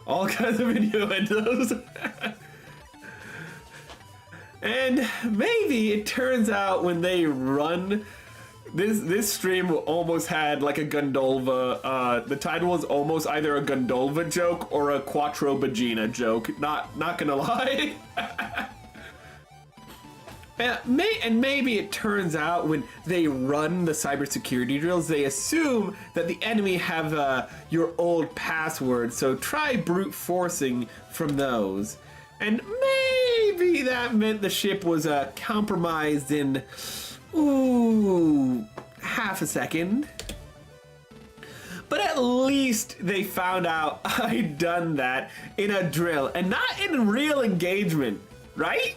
All kinds of innuendos. And maybe it turns out when they run, this stream almost had like a Gundolva, the title was almost either a Gundolva joke or a Quattro Bagina joke, not gonna lie. And maybe it turns out when they run the cybersecurity drills, they assume that the enemy have your old password, so try brute forcing from those. And maybe that meant the ship was compromised in, half a second. But at least they found out I'd done that in a drill and not in real engagement, right?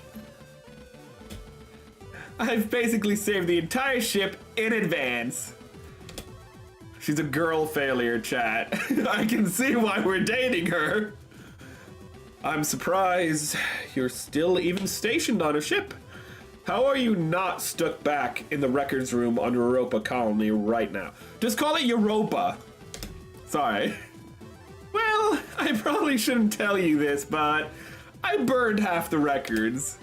I've basically saved the entire ship in advance. She's a girl failure, chat. I can see why we're dating her. I'm surprised you're still even stationed on a ship. How are you not stuck back in the records room on Europa Colony right now? Just call it Europa. Sorry. Well, I probably shouldn't tell you this, but I burned half the records.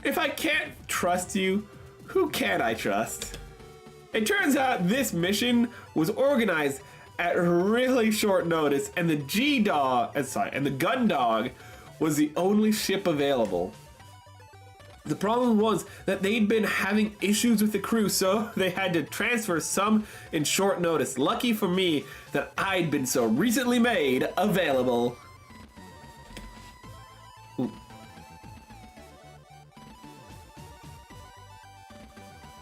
If I can't trust you, who can I trust? It turns out this mission was organized at really short notice, and the Gun-Dog was the only ship available. The problem was that they'd been having issues with the crew, so they had to transfer some in short notice. Lucky for me that I'd been so recently made available. Ooh.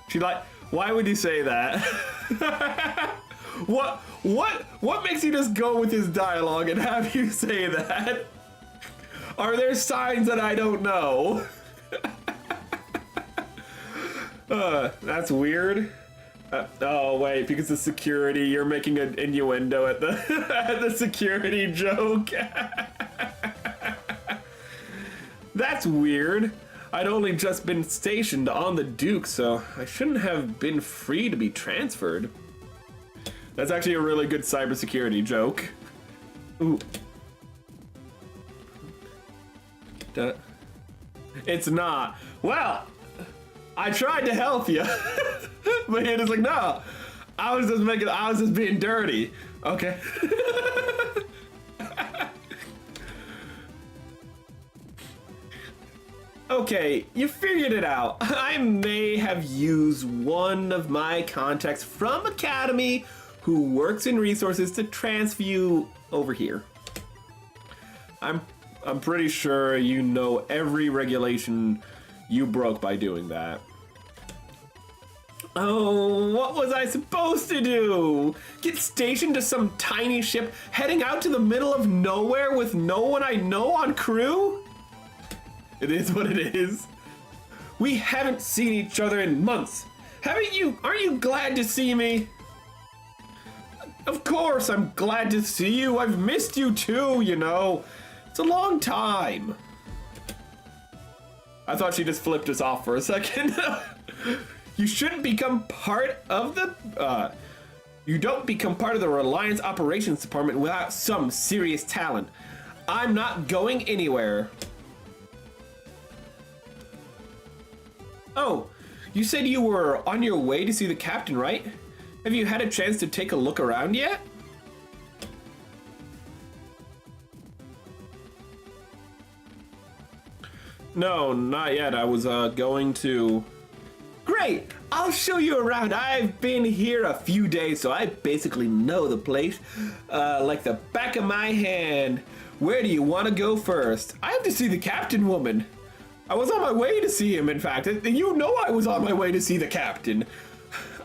She like, why would you say that? What makes you just go with his dialogue and have you say that? Are there signs that I don't know? That's weird. Oh wait, because of security, you're making an innuendo at the at the security joke. That's weird. I'd only just been stationed on the Duke, so I shouldn't have been free to be transferred. That's actually a really good cybersecurity joke. Ooh. It's not. Well, I tried to help you, but you're just like, no, I was just being dirty. Okay. Okay, you figured it out. I may have used one of my contacts from Academy who works in resources to transfer you over here. I'm pretty sure you know every regulation you broke by doing that. Oh, what was I supposed to do? Get stationed to some tiny ship heading out to the middle of nowhere with no one I know on crew? It is what it is. We haven't seen each other in months. Haven't you? Aren't you glad to see me? Of course, I'm glad to see you. I've missed you too, you know. It's a long time. I thought she just flipped us off for a second. You shouldn't become part of the, you don't become part of the Reliance Operations Department without some serious talent. I'm not going anywhere. Oh, you said you were on your way to see the captain, right? Have you had a chance to take a look around yet? No, not yet. I was going to... Great! I'll show you around. I've been here a few days, so I basically know the place like the back of my hand. Where do you want to go first? I have to see the captain, woman. I was on my way to see him, in fact. You know I was on my way to see the captain.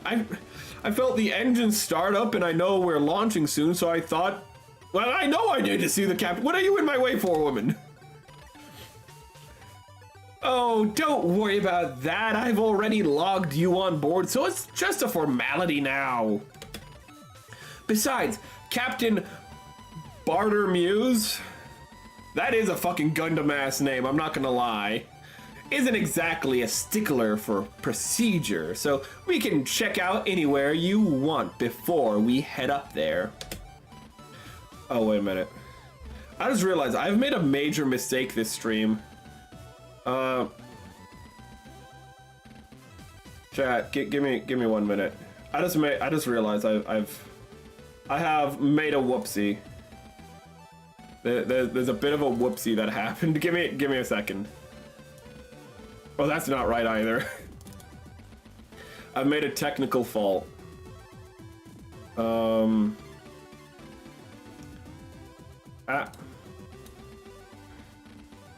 I felt the engine start up, and I know we're launching soon, so I thought, well, I know I need to see the captain. What are you in my way for, woman? Oh, don't worry about that. I've already logged you on board, so it's just a formality now. Besides, Captain Barter Muse, that is a fucking Gundam ass name, I'm not gonna lie, isn't exactly a stickler for procedure, so we can check out anywhere you want before we head up there. Oh, wait a minute. I just realized I've made a major mistake this stream. Chat, give me 1 minute. I just realized I have made a whoopsie. There's a bit of a whoopsie that happened. Give me a second. Oh, that's not right either. I've made a technical fault.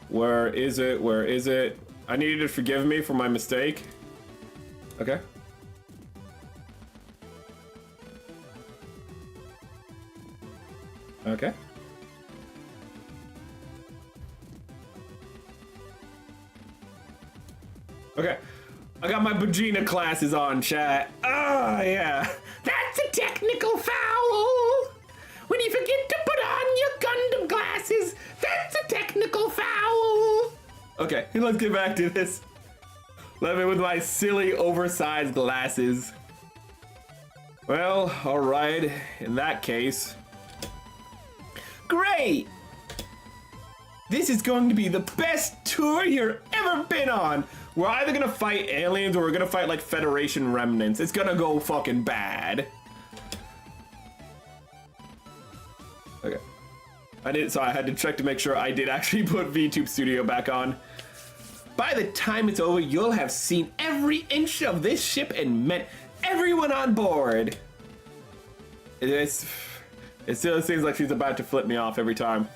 Where is it? Where is it? I need you to forgive me for my mistake. Okay. Okay. Okay. I got my Vagina classes on, chat. Ah, yeah. That's a technical foul. When you forget to put on your Gundam glasses, that's a technical foul. Okay, let's get back to this. Let me with my silly oversized glasses. Well, all right, in that case. Great! This is going to be the best tour you've ever been on. We're either gonna fight aliens or we're gonna fight like Federation remnants. It's gonna go fucking bad. Okay. So I had to check to make sure I did actually put VTube Studio back on. By the time it's over, you'll have seen every inch of this ship and met everyone on board. It still seems like she's about to flip me off every time.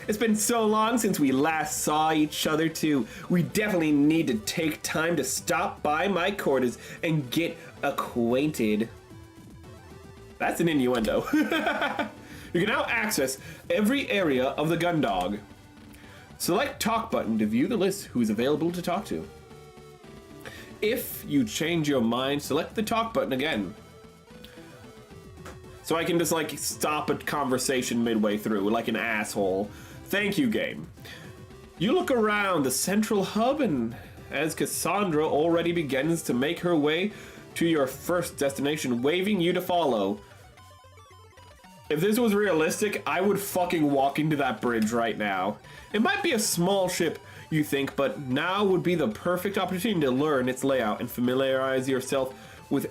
It's been so long since we last saw each other too. We definitely need to take time to stop by my quarters and get acquainted. That's an innuendo. You can now access every area of the Gun-Dog. Select Talk button to view the list who's available to talk to. If you change your mind, select the talk button again. So I can just like stop a conversation midway through like an asshole. Thank you, game. You look around the central hub, and as Cassandra already begins to make her way to your first destination, waving you to follow. If this was realistic, I would fucking walk into that bridge right now. It might be a small ship, you think, but now would be the perfect opportunity to learn its layout and familiarize yourself with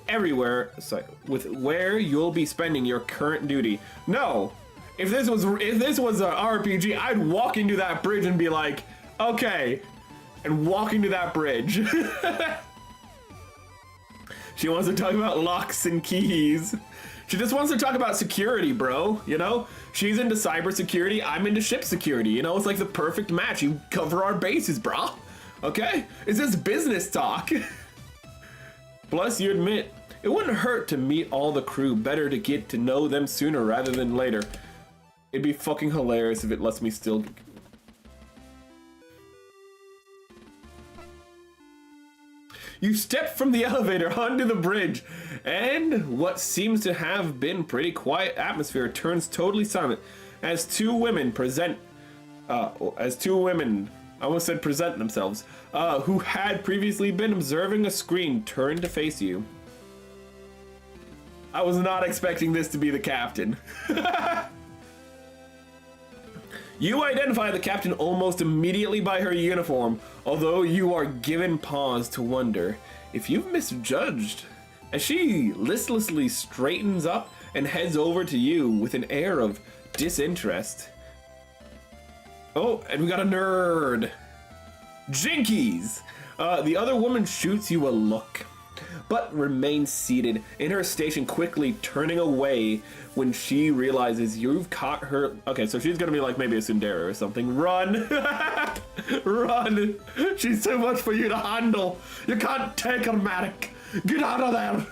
with where you'll be spending your current duty. No, if this was an RPG, I'd walk into that bridge and be like, okay, and walk into that bridge. She wants to talk about locks and keys. She just wants to talk about security, bro, you know? She's into cybersecurity, I'm into ship security, you know? It's like the perfect match. You cover our bases, bro. Okay? It's just business talk. Plus, you admit, it wouldn't hurt to meet all the crew. Better to get to know them sooner rather than later. It'd be fucking hilarious if it lets me still... You step from the elevator onto the bridge, and what seems to have been pretty quiet atmosphere turns totally silent as two women present themselves, who had previously been observing a screen, turn to face you. I was not expecting this to be the captain. You identify the captain almost immediately by her uniform, although you are given pause to wonder if you've misjudged, as she listlessly straightens up and heads over to you with an air of disinterest. Oh, and we got a nerd. Jinkies! The other woman shoots you a look, but remains seated in her station, quickly turning away when she realizes you've caught her. Okay, so she's gonna be like maybe a tsundere or something. Run! Run! She's too much for you to handle. You can't take her, Matic. Get out of there!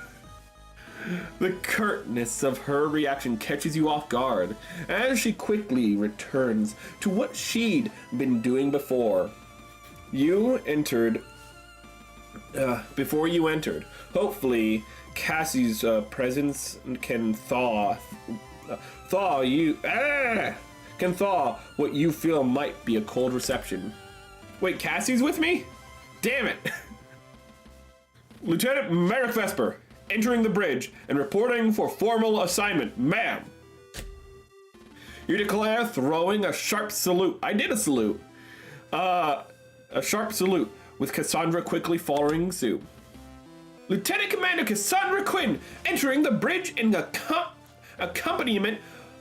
The curtness of her reaction catches you off guard as she quickly returns to what she'd been doing before. Before you entered, hopefully Cassie's presence can thaw what you feel might be a cold reception. Wait, Cassie's with me? Damn it! Lieutenant Merrick Vesper, entering the bridge and reporting for formal assignment, ma'am. You declare, throwing a sharp salute. I did a salute. A sharp salute, with Cassandra quickly following suit. Lieutenant Commander Cassandra Quinn entering the bridge in the accompaniment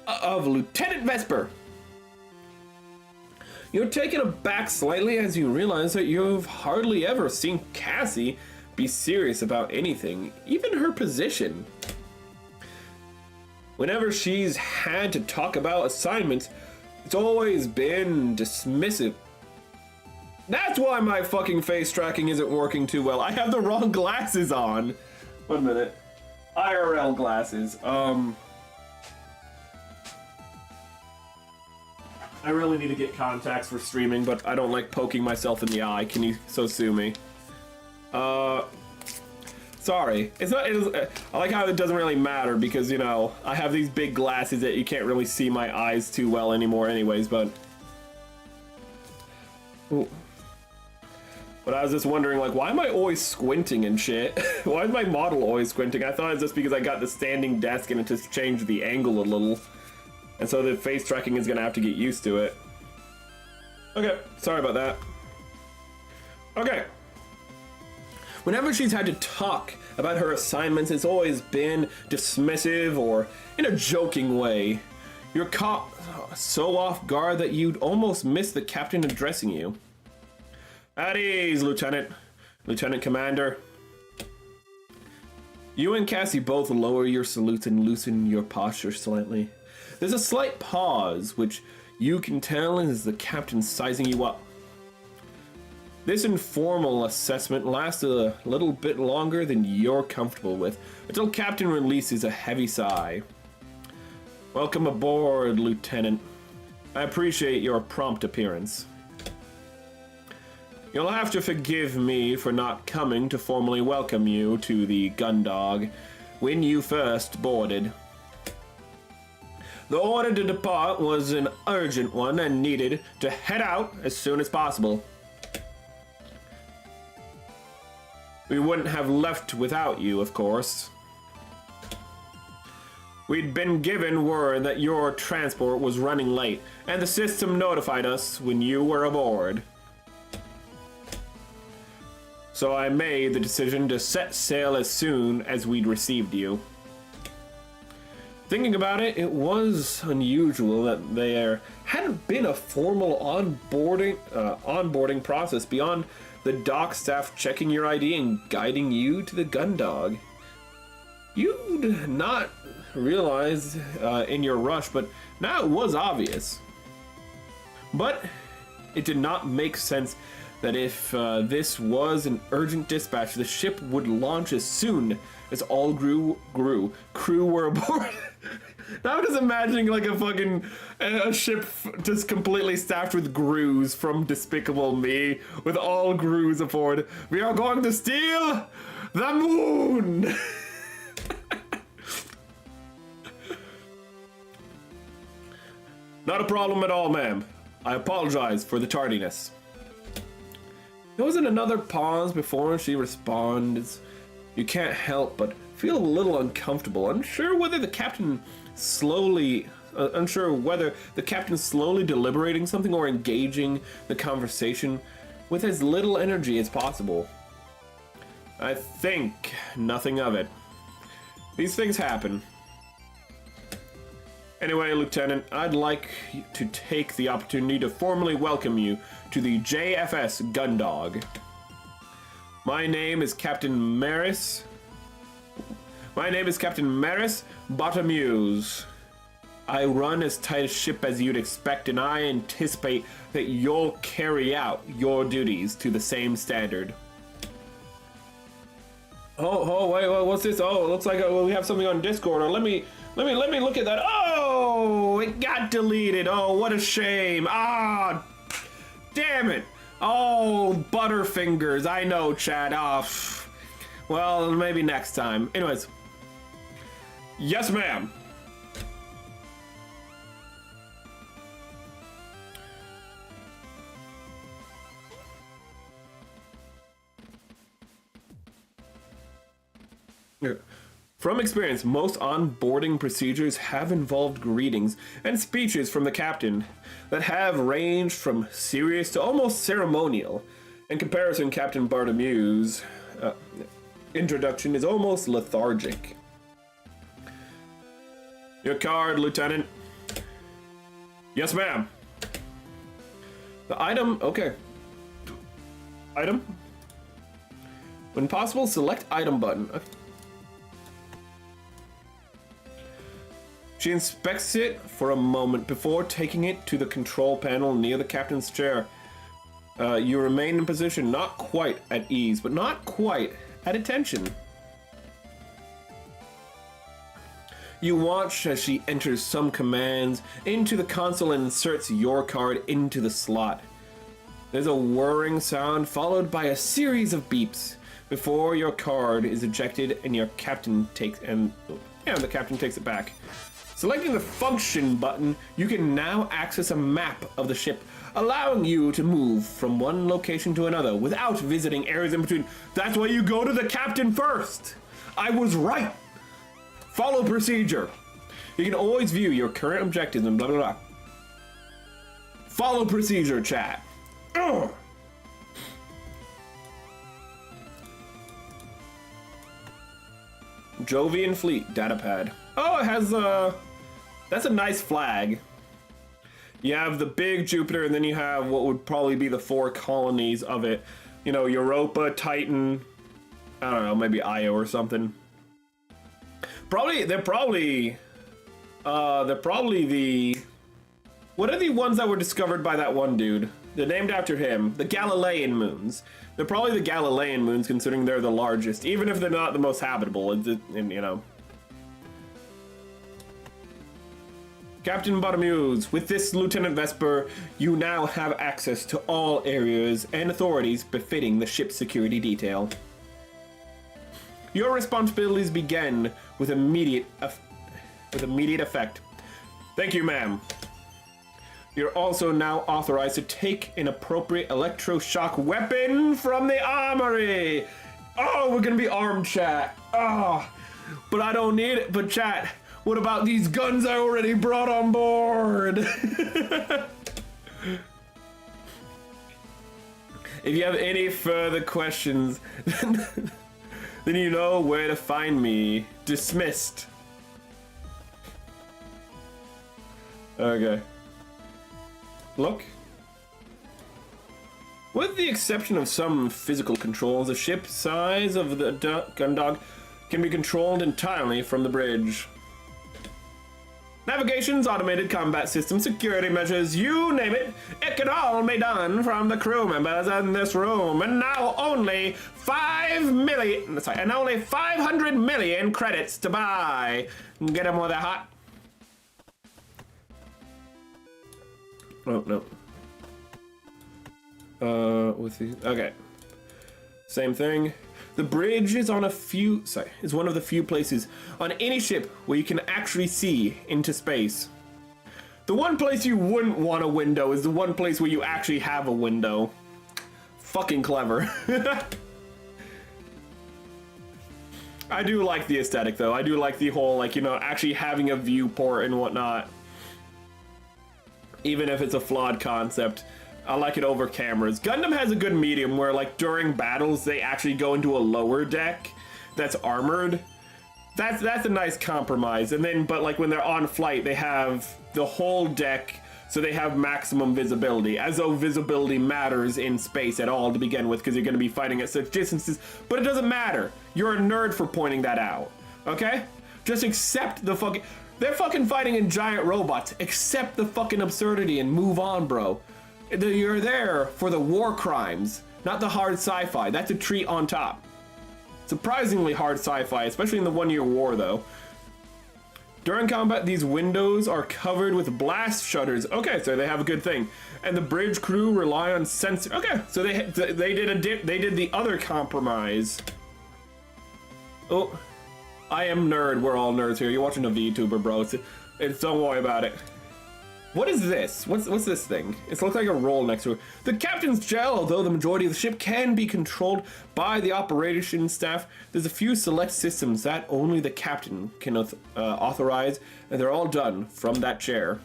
of Lieutenant Vesper. You're taken aback slightly as you realize that you've hardly ever seen Cassie be serious about anything, even her position. Whenever she's had to talk about assignments, it's always been dismissive. That's why my fucking face tracking isn't working too well. I have the wrong glasses on. 1 minute. IRL glasses. I really need to get contacts for streaming, but I don't like poking myself in the eye. Can you so sue me? Sorry. I like how it doesn't really matter because, you know, I have these big glasses that you can't really see my eyes too well anymore anyways, but... Ooh. But I was just wondering, like, why am I always squinting and shit? Why is my model always squinting? I thought it was just because I got the standing desk and it just changed the angle a little. And so the face tracking is gonna have to get used to it. Okay, sorry about that. Okay. Whenever she's had to talk about her assignments, it's always been dismissive or in a joking way. You're caught so off guard that you'd almost miss the captain addressing you. At ease, Lieutenant. Lieutenant Commander. You and Cassie both lower your salutes and loosen your posture slightly. There's a slight pause, which you can tell is the captain sizing you up. This informal assessment lasts a little bit longer than you're comfortable with, until Captain releases a heavy sigh. Welcome aboard, Lieutenant. I appreciate your prompt appearance. You'll have to forgive me for not coming to formally welcome you to the Gun-Dog when you first boarded. The order to depart was an urgent one and needed to head out as soon as possible. We wouldn't have left without you, of course. We'd been given word that your transport was running late, and the system notified us when you were aboard. So I made the decision to set sail as soon as we'd received you. Thinking about it, it was unusual that there hadn't been a formal onboarding process beyond the dock staff checking your ID and guiding you to the Gun-Dog. You'd not realize in your rush, but now it was obvious. But it did not make sense that if this was an urgent dispatch, the ship would launch as soon as all crew were aboard. Now I'm just imagining like a ship just completely staffed with Grus from Despicable Me, with all Grus aboard. We are going to steal the moon! Not a problem at all, ma'am. I apologize for the tardiness. There wasn't another pause before she responds. You can't help but feel a little uncomfortable, unsure whether the captain slowly deliberating something or engaging the conversation with as little energy as possible. I think nothing of it. These things happen. Anyway, Lieutenant, I'd like to take the opportunity to formally welcome you to the JFS Gun-Dog. My name is Captain Maris Bottomuse. I run as tight a ship as you'd expect, and I anticipate that you'll carry out your duties to the same standard. Wait, what's this? Oh, it looks like we have something on Discord. Or let me look at that. Oh, it got deleted. Oh, what a shame. Ah, damn it. Oh, Butterfingers. I know, chat. Oh, well, maybe next time. Anyways. Yes, ma'am. From experience, most onboarding procedures have involved greetings and speeches from the captain that have ranged from serious to almost ceremonial. In comparison, Captain Bartholomew's introduction is almost lethargic. Your card, Lieutenant. Yes, ma'am. The item, okay. Item. When possible, select item button. She inspects it for a moment before taking it to the control panel near the captain's chair. You remain in position, not quite at ease, but not quite at attention. You watch as she enters some commands into the console and inserts your card into the slot. There's a whirring sound followed by a series of beeps before your card is ejected and the captain takes it back. Selecting the function button, you can now access a map of the ship, allowing you to move from one location to another without visiting areas in between. That's why you go to the captain first. I was right. Follow procedure. You can always view your current objectives and blah, blah, blah. Follow procedure, chat. Ugh. Jovian Fleet datapad. Oh, it has that's a nice flag. You have the big Jupiter, and then you have what would probably be the 4 colonies of it. You know, Europa, Titan, I don't know, maybe Io or something. They're probably the, what are the ones that were discovered by that one dude? They're named after him, the Galilean moons. They're probably the Galilean moons, considering they're the largest, even if they're not the most habitable, and you know. Captain Bartamuse, with this Lieutenant Vesper, you now have access to all areas and authorities befitting the ship's security detail. Your responsibilities begin with immediate effect. Thank you, ma'am. You're also now authorized to take an appropriate electroshock weapon from the armory. Oh, we're gonna be armed, chat. Oh, but I don't need it. But chat, what about these guns I already brought on board? If you have any further questions, then you know where to find me. Dismissed. Okay. Look. With the exception of some physical controls, the ship size of the Gun-Dog can be controlled entirely from the bridge. Navigations, automated combat system, security measures, you name it, it can all be done from the crew members in this room. And now only 500 million credits to buy. Get them while they're hot. Oh, no. Okay. Same thing. The bridge is one of the few places on any ship where you can actually see into space. The one place you wouldn't want a window is the one place where you actually have a window. Fucking clever. I do like the aesthetic though. I do like the whole, like, you know, actually having a viewport and whatnot. Even if it's a flawed concept. I like it over cameras. Gundam has a good medium where, like, during battles, they actually go into a lower deck that's armored. That's a nice compromise. And then, but like when they're on flight, they have the whole deck, so they have maximum visibility, as though visibility matters in space at all to begin with, because you're going to be fighting at such distances. But it doesn't matter. You're a nerd for pointing that out. Okay? Just accept the fucking... They're fucking fighting in giant robots. Accept the fucking absurdity and move on, bro. You're there for the war crimes, not the hard sci-fi. That's a treat on top. Surprisingly hard sci-fi, especially in the one-year war, though. During combat, these windows are covered with blast shutters. Okay, so they have a good thing. And the bridge crew rely on sensor. Okay, so they did the other compromise. Oh, I am nerd. We're all nerds here. You're watching a VTuber, bro. It's don't worry about it. What is this? What's this thing? It looks like a roll next to it. The captain's gel, although the majority of the ship can be controlled by the operations staff, there's a few select systems that only the captain can authorize, and they're all done from that chair.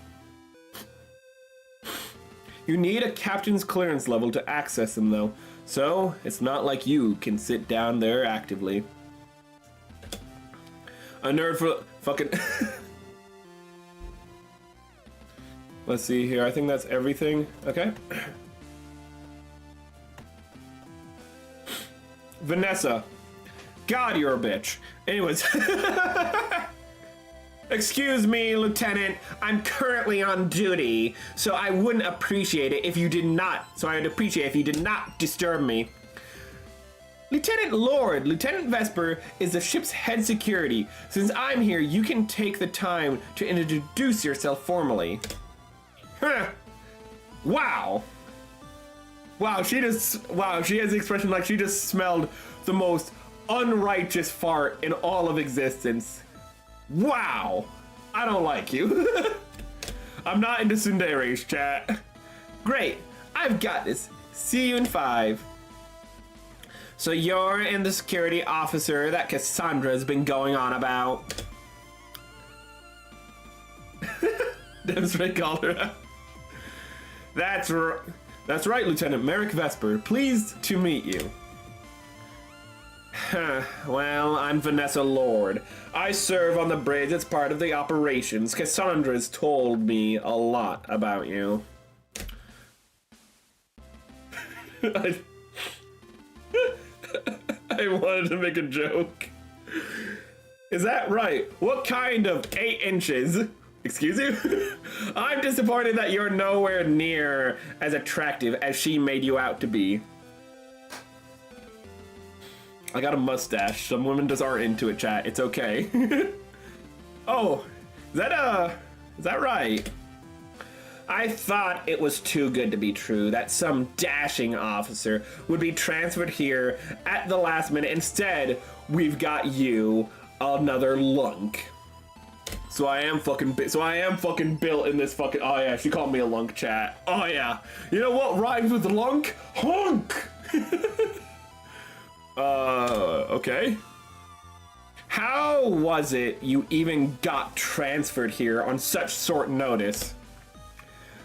You need a captain's clearance level to access them, though, so it's not like you can sit down there actively. A nerd for fucking... Let's see here. I think that's everything. Okay. Vanessa. God, you're a bitch. Anyways. Excuse me, Lieutenant. I'm currently on duty, so I wouldn't appreciate it if you did not. So I'd appreciate it if you did not disturb me. Lieutenant Vesper is the ship's head security. Since I'm here, you can take the time to introduce yourself formally. Huh. Wow. Wow, she has the expression like she just smelled the most unrighteous fart in all of existence. Wow. I don't like you. I'm not into tsunderes, chat. Great. I've got this. See you in 5. So you're in the security officer that Cassandra's been going on about. Demonstrate called her out. That's right, Lieutenant Merrick Vesper. Pleased to meet you. Well, I'm Vanessa Lord. I serve on the bridge as part of the operations. Cassandra's told me a lot about you. I wanted to make a joke. Is that right? What kind of 8 inches? Excuse you? I'm disappointed that you're nowhere near as attractive as she made you out to be. I got a mustache. Some women just aren't into it, chat. It's okay. Oh, is Is that right? I thought it was too good to be true that some dashing officer would be transferred here at the last minute. Instead, we've got you, another lunk. So I am fucking built in this fucking. Oh yeah, she called me a lunk, chat. Oh yeah. You know what rhymes with lunk? Hunk. Okay. How was it you even got transferred here on such short notice?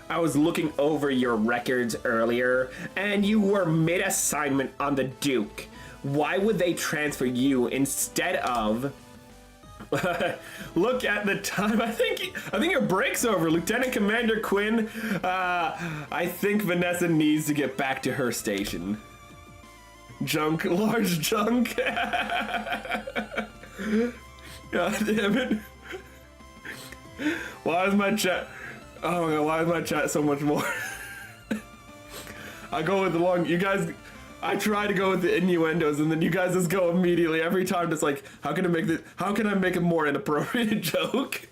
I was looking over your records earlier, and you were mid-assignment on the Duke. Why would they transfer you instead of... Look at the time. I think your break's over, Lieutenant Commander Quinn. I think Vanessa needs to get back to her station. Junk, large junk. God damn it. Why is my chat... Oh my god, why is my chat so much more? I go with the long... You guys... I try to go with the innuendos, and then you guys just go immediately every time. Just like, how can I make a more inappropriate joke?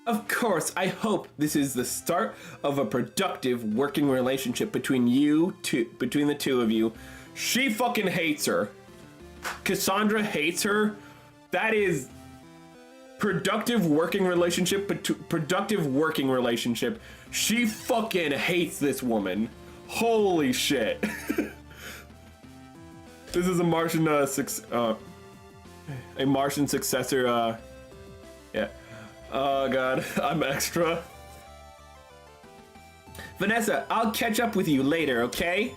Of course, I hope this is the start of a productive working relationship between the two of you. She fucking hates her. Cassandra hates her. That is productive working relationship. She fucking hates this woman. Holy shit. This is a Martian successor. Yeah. Oh god, I'm extra. Vanessa, I'll catch up with you later, okay?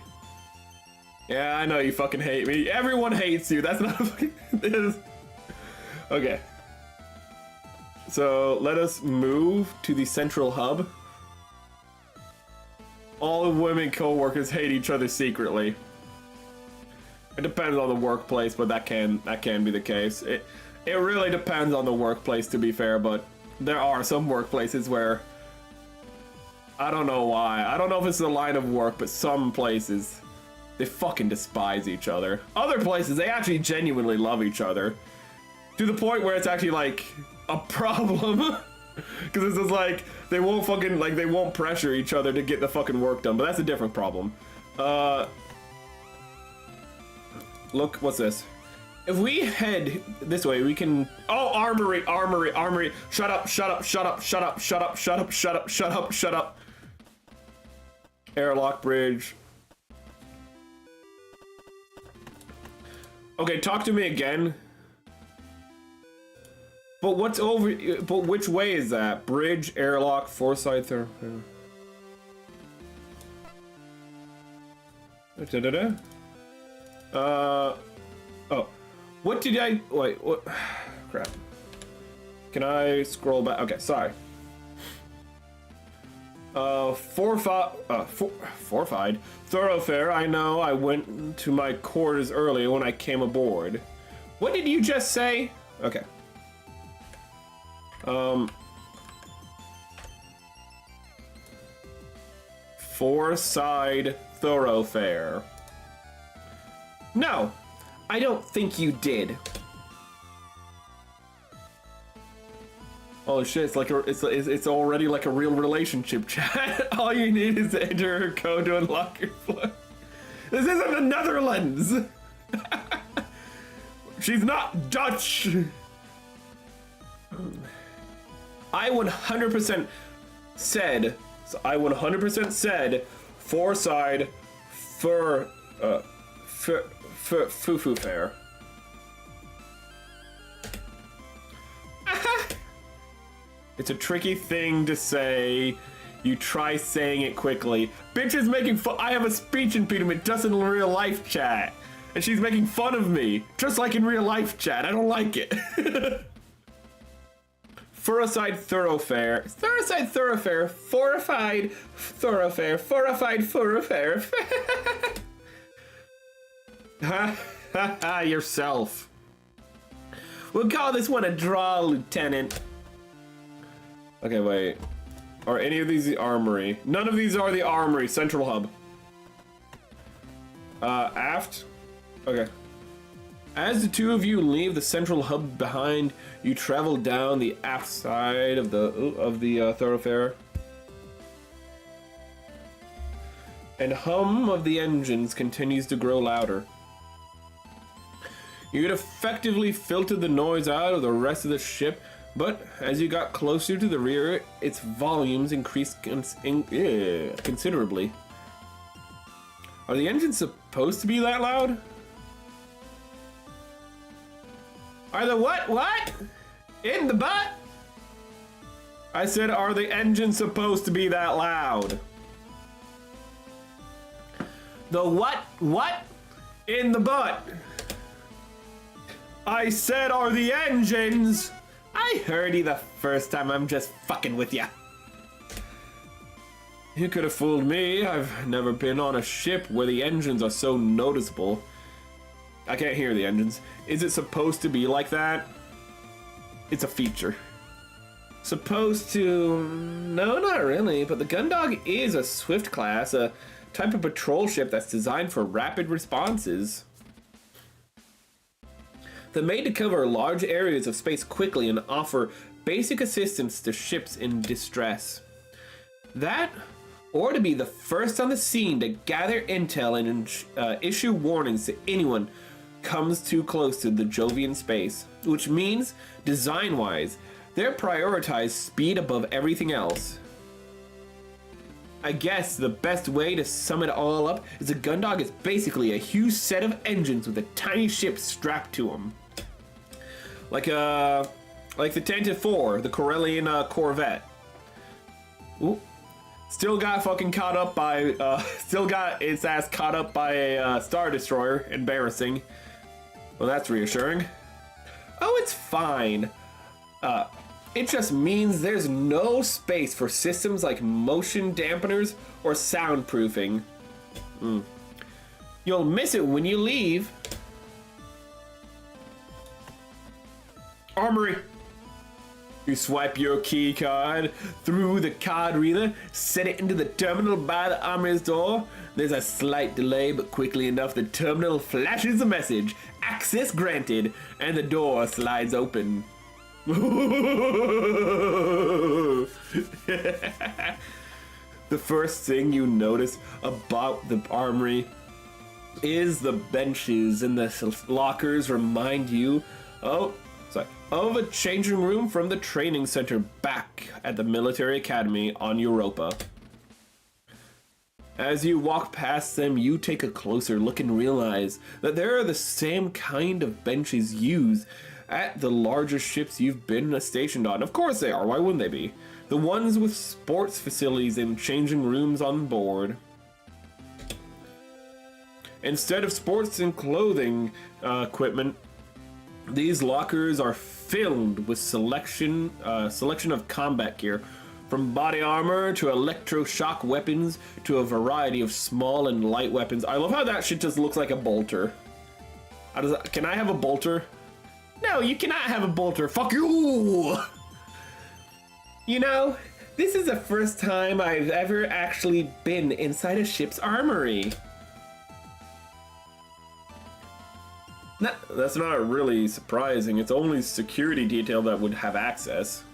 Yeah, I know you fucking hate me. Everyone hates you. That's not fucking... Okay. So, let us move to the central hub. All the women co-workers hate each other secretly. It depends on the workplace, but that can be the case. It really depends on the workplace, to be fair, but there are some workplaces where I don't know why. I don't know if it's the line of work, but some places they fucking despise each other. Other places they actually genuinely love each other. To the point where it's actually like a problem. Because it's just like they won't pressure each other to get the fucking work done, but that's a different problem. Look, what's this? If we head this way, we can... Oh, armory. Shut up. Airlock bridge. Okay, talk to me again. But what's over... But which way is that? Bridge, airlock, foresight, thoroughfare. Oh. What did I... Wait, what... Crap. Can I scroll back? Okay, sorry. Fortified. Thoroughfare, I know. I went to my quarters earlier when I came aboard. What did you just say? Okay. Four-side thoroughfare. No, I don't think you did. Oh shit! It's like it's already like a real relationship chat. All you need is to enter her code to unlock your floor. This isn't the Netherlands. She's not Dutch. I 100% said. So I 100% said. Four-side, foo-foo fair. It's a tricky thing to say. You try saying it quickly. Bitch is making fun. I have a speech impediment just in real life chat. And she's making fun of me. Just like in real life chat. I don't like it. Fortified thoroughfare. Fortified thoroughfare. Fortified thoroughfare. Fortified thoroughfare. Ha ha ha, yourself. We'll call this one a draw, Lieutenant. Okay, wait. Are any of these the armory? None of these are the armory. Central hub. Aft? Okay. As the two of you leave the central hub behind, you travel down the aft side of the thoroughfare. And hum of the engines continues to grow louder. You had effectively filtered the noise out of the rest of the ship, but as you got closer to the rear, its volumes increased considerably. Are the engines supposed to be that loud? Are the what? In the butt? I said, are the engines supposed to be that loud? The what? In the butt. I said, are the engines? I heard you the first time, I'm just fucking with ya. You could have fooled me. I've never been on a ship where the engines are so noticeable. I can't hear the engines. Is it supposed to be like that? It's a feature. Supposed to... No, not really, but the Gun-Dog is a Swift class, a type of patrol ship that's designed for rapid responses. They're made to cover large areas of space quickly and offer basic assistance to ships in distress. That, or to be the first on the scene to gather intel and issue warnings to anyone comes too close to the Jovian space, which means, design-wise, they're prioritized speed above everything else. I guess the best way to sum it all up is a Gun-Dog is basically a huge set of engines with a tiny ship strapped to them. Like the Tantive 4, the Corellian Corvette. Ooh. Still got fucking caught up by, still got its ass caught up by a Star Destroyer. Embarrassing. Well, that's reassuring. Oh, it's fine. It just means there's no space for systems like motion dampeners or soundproofing. You'll miss it when you leave. Armory. You swipe your key card through the card reader, set it into the terminal by the armory's door. There's a slight delay, but quickly enough the terminal flashes a message. Access granted, and the door slides open. The first thing you notice about the armory is the benches and the lockers remind you of a changing room from the training center back at the military academy on Europa. As you walk past them, you take a closer look and realize that there are the same kind of benches used at the larger ships you've been stationed on. Of course they are, why wouldn't they be? The ones with sports facilities and changing rooms on board. Instead of sports and clothing equipment, these lockers are filled with selection of combat gear, from body armor to electroshock weapons to a variety of small and light weapons. I love how that shit just looks like a bolter. Can I have a bolter? No, you cannot have a bolter. Fuck you! You know, this is the first time I've ever actually been inside a ship's armory. That's not really surprising. It's only security detail that would have access.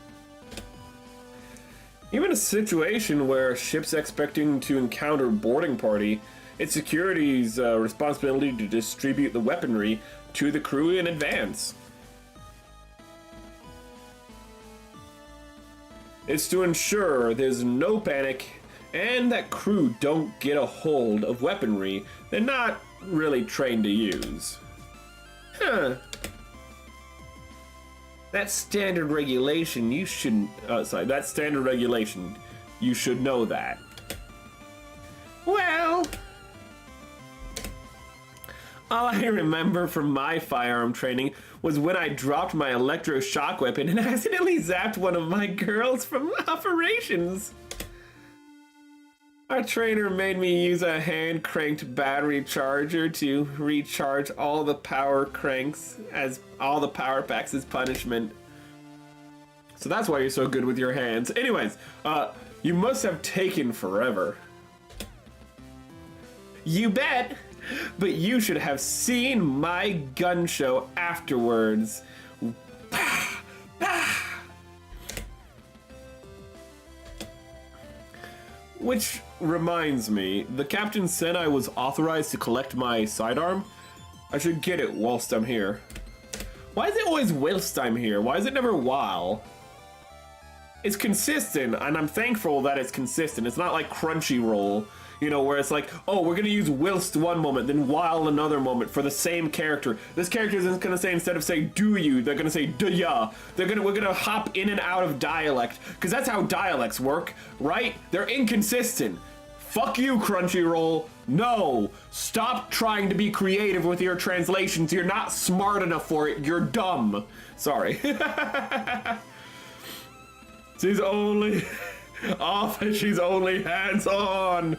Even a situation where a ship's expecting to encounter boarding party, it's security's responsibility to distribute the weaponry to the crew in advance. It's to ensure there's no panic and that crew don't get a hold of weaponry they're not really trained to use. Huh. That's standard regulation, you shouldn't... that's standard regulation. You should know that. Well... all I remember from my firearm training was when I dropped my electroshock weapon and accidentally zapped one of my girls from operations. Our trainer made me use a hand-cranked battery charger to recharge all the power cranks as all the power packs as punishment. So that's why you're so good with your hands. Anyways, you must have taken forever. You bet! But you should have seen my gun show afterwards. Which reminds me, the captain said I was authorized to collect my sidearm. I should get it whilst I'm here. Why is it always whilst I'm here? Why is it never while? It's consistent, and I'm thankful that it's consistent. It's not like Crunchyroll, you know, where it's like, oh, we're gonna use whilst one moment, then while another moment for the same character. This character isn't gonna say, instead of saying do you, they're gonna say do ya. We're gonna hop in and out of dialect, because that's how dialects work, right? They're inconsistent. Fuck you, Crunchyroll. No, stop trying to be creative with your translations. You're not smart enough for it. You're dumb. Sorry. She's only off and she's only hands-on.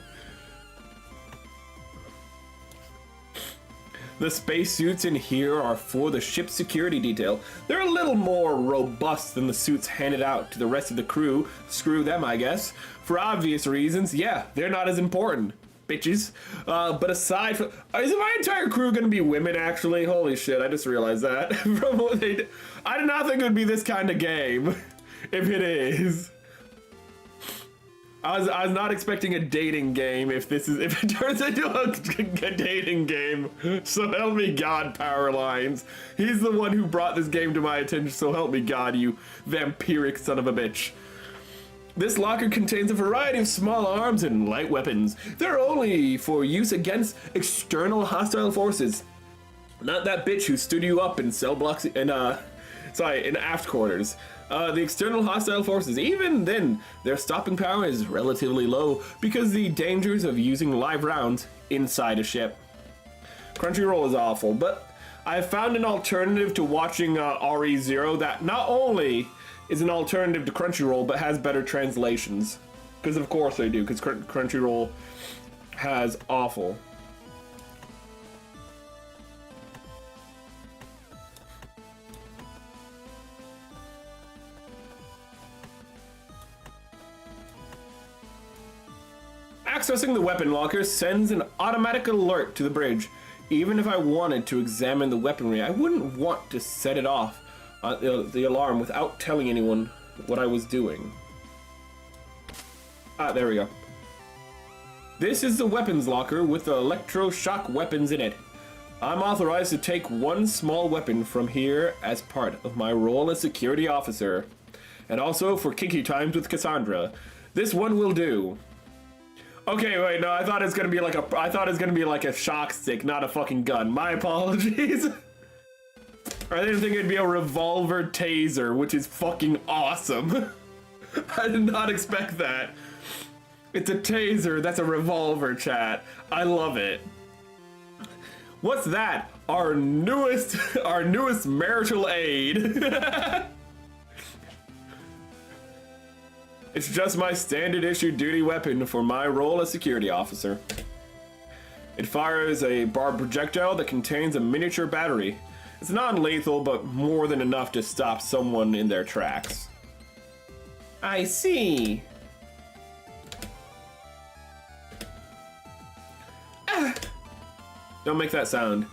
The spacesuits in here are for the ship's security detail. They're a little more robust than the suits handed out to the rest of the crew. Screw them, I guess. For obvious reasons, yeah, they're not as important, bitches. But aside from... Is my entire crew gonna be women, actually? Holy shit, I just realized that. From what they did. I did not think it would be this kind of game. If it is. I was not expecting a dating game if it turns into a dating game. So help me God, Power Lines. He's the one who brought this game to my attention, so help me God, you vampiric son of a bitch. This locker contains a variety of small arms and light weapons. They're only for use against external hostile forces. Not that bitch who stood you up in cell blocks in aft quarters. The external hostile forces, even then, their stopping power is relatively low because the dangers of using live rounds inside a ship. Crunchyroll is awful, but I have found an alternative to watching RE0 that not only is an alternative to Crunchyroll, but has better translations. Because of course they do, because Crunchyroll has awful. Accessing the weapon locker sends an automatic alert to the bridge. Even if I wanted to examine the weaponry, I wouldn't want to set it off, the alarm, without telling anyone what I was doing. Ah, there we go. This is the weapons locker with the electroshock weapons in it. I'm authorized to take one small weapon from here as part of my role as security officer. And also for kinky times with Cassandra. This one will do. Okay, wait, no, I thought it was gonna be like a shock stick, not a fucking gun. My apologies. I didn't think it'd be a revolver taser, which is fucking awesome. I did not expect that. It's a taser, that's a revolver, chat. I love it. What's that? Our newest marital aid. It's just my standard issue duty weapon for my role as security officer. It fires a barbed projectile that contains a miniature battery. It's non-lethal, but more than enough to stop someone in their tracks. I see. Ah. Don't make that sound.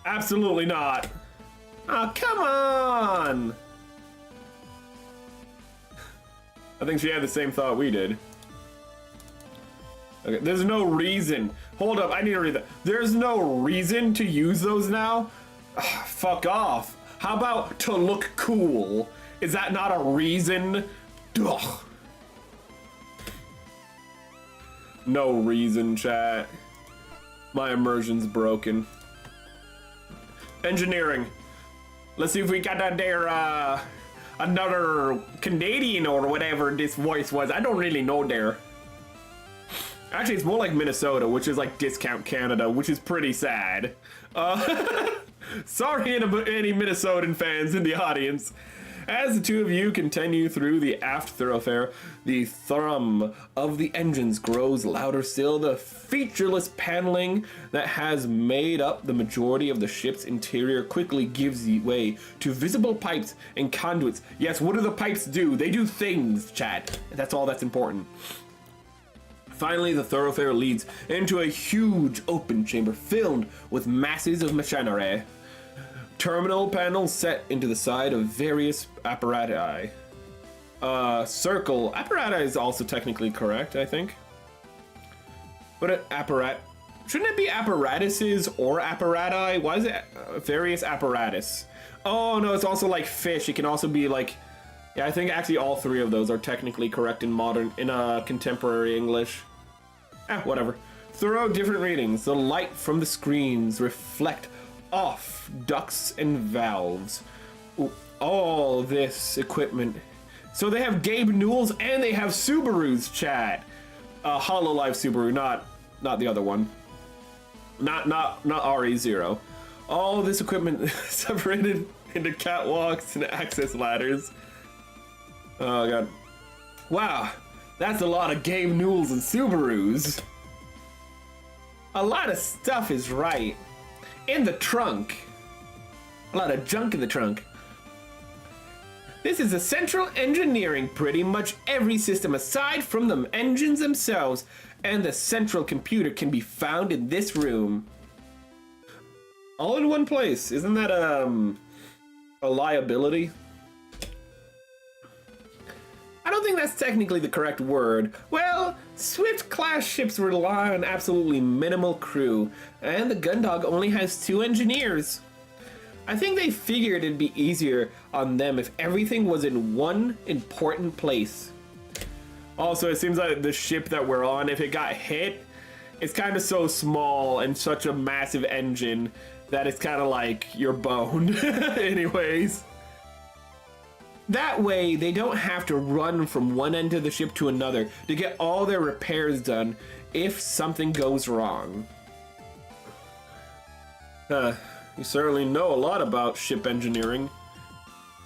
Absolutely not. Oh, come on. I think she had the same thought we did. Okay, there's no reason. Hold up, I need to read that. There's no reason to use those now? Ugh, fuck off. How about to look cool? Is that not a reason? Ugh. No reason, chat. My immersion's broken. Engineering. Let's see if we got that there, another Canadian or whatever this voice was. I don't really know there. Actually, it's more like Minnesota, which is like discount Canada, which is pretty sad. Sorry any Minnesotan fans in the audience. As the two of you continue through the aft thoroughfare, the thrum of the engines grows louder still. The featureless paneling that has made up the majority of the ship's interior quickly gives way to visible pipes and conduits. Yes, what do the pipes do? They do things, chat. That's all that's important. Finally, the thoroughfare leads into a huge open chamber filled with masses of machinery. Terminal panels set into the side of various apparati. Circle. Apparati is also technically correct, I think. But an apparat... Shouldn't it be apparatuses or apparati? Why is it various apparatus? Oh, no, it's also like fish. It can also be like... Yeah, I think actually all three of those are technically correct in contemporary English. Whatever. Through different readings, the light from the screens reflect off ducts and valves. Ooh, all this equipment. So they have Gabe Newell's and they have Subaru's, chat. HoloLive Subaru, not the other one. Not RE0. All this equipment separated into catwalks and access ladders. Oh god. Wow, that's a lot of Gabe Newell's and Subarus. A lot of stuff is right. In the trunk. A lot of junk in the trunk. This is a central engineering. Pretty much every system aside from the engines themselves and the central computer can be found in this room. All in one place. Isn't that a liability? I don't think that's technically the correct word. Well, Swift-class ships rely on absolutely minimal crew, and the Gun-Dog only has 2 engineers. I think they figured it'd be easier on them if everything was in one important place. Also, it seems like the ship that we're on, if it got hit, it's kind of so small and such a massive engine that it's kind of like you're boned. Anyways. That way, they don't have to run from one end of the ship to another to get all their repairs done if something goes wrong. You certainly know a lot about ship engineering.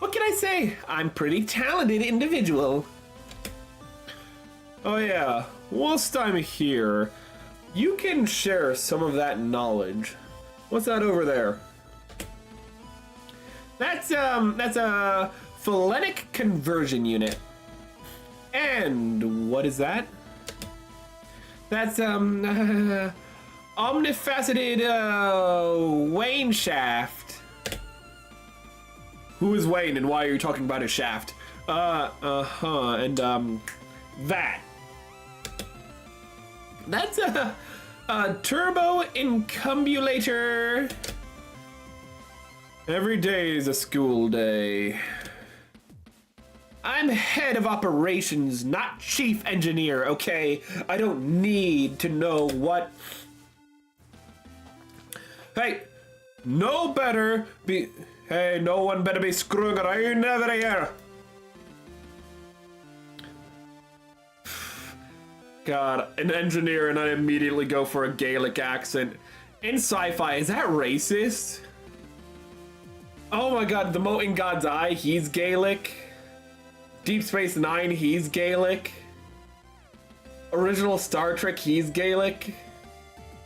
What can I say? I'm a pretty talented individual. Oh yeah, whilst I'm here, you can share some of that knowledge. What's that over there? That's a phonetic conversion unit. And what is that? That's omnifaceted Wayne shaft. Who is Wayne and why are you talking about his shaft? And that's a turbo incumbulator. Every day is a school day. I'm head of operations, not chief engineer, okay? I don't need to know what... Hey, no one better be screwing around over here. God, an engineer and I immediately go for a Gaelic accent. In sci-fi, is that racist? Oh my god, the Mote God's Eye, he's Gaelic. Deep Space Nine, he's Gaelic. Original Star Trek, he's Gaelic.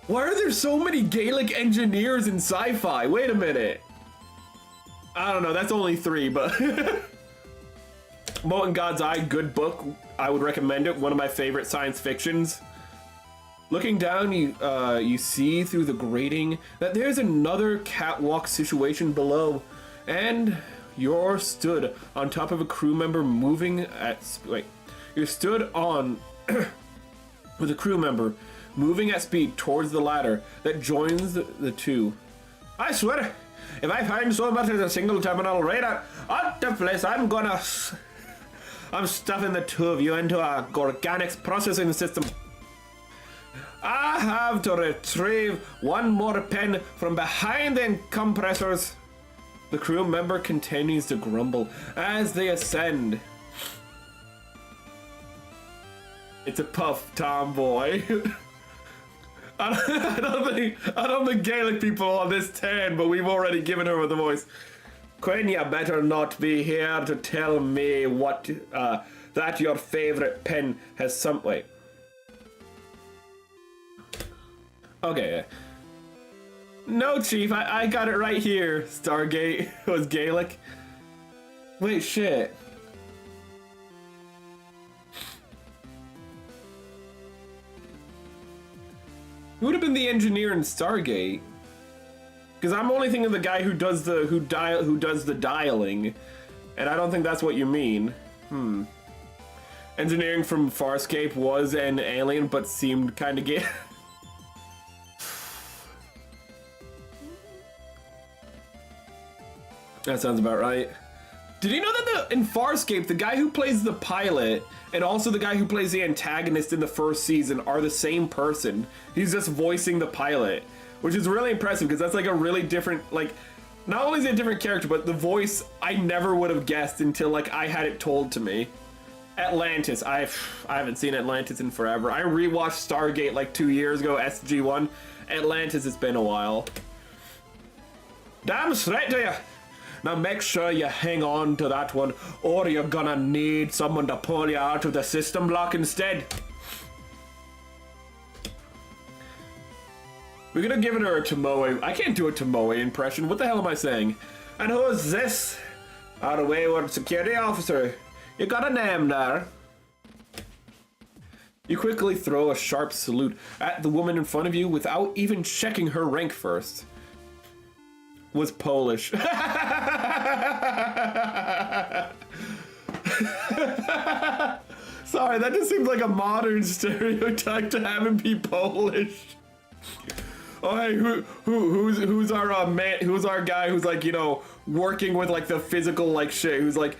Why are there so many Gaelic engineers in sci-fi? Wait a minute. I don't know, that's only 3, but... Mote God's Eye, good book. I would recommend it. One of my favorite science fictions. Looking down, you see through the grating that there's another catwalk situation below. And you're stood on top of a crew member moving at... You're stood on... with a crew member moving at speed towards the ladder that joins the two. I swear, if I find so much as a single terminal radar on the place, I'm stuffing the 2 of you into a organics processing system. I have to retrieve 1 more pen from behind the compressors. The crew member continues to grumble as they ascend. It's a puff, Tomboy. I don't think Gaelic people are this tan, but we've already given her the voice. Quinn, you better not be here to tell me what that your favorite pen has some... Wait. Okay. No, Chief, I got it right here. Stargate was Gaelic. Wait, shit. Who would have been the engineer in Stargate? Because I'm only thinking of the guy who does the dialing, and I don't think that's what you mean. Engineering from Farscape was an alien, but seemed kind of gay. That sounds about right. Did you know that in Farscape, the guy who plays the pilot and also the guy who plays the antagonist in the first season are the same person? He's just voicing the pilot, which is really impressive because that's like a really different, like, not only is it a different character, but the voice I never would have guessed until like I had it told to me. Atlantis, I haven't seen Atlantis in forever. I rewatched Stargate like 2 years ago, SG-1. Atlantis, it's been a while. Damn straight to you. Now make sure you hang on to that one, or you're gonna need someone to pull you out of the system block instead. We're gonna give her a Tomoe. I can't do a Tomoe impression. What the hell am I saying? And who's this? Our wayward security officer. You got a name there. You quickly throw a sharp salute at the woman in front of you without even checking her rank first. Was Polish. Sorry, that just seems like a modern stereotype to have him be Polish. Oh hey, who's our man? Who's our guy who's like, you know, working with like the physical like shit? Who's like,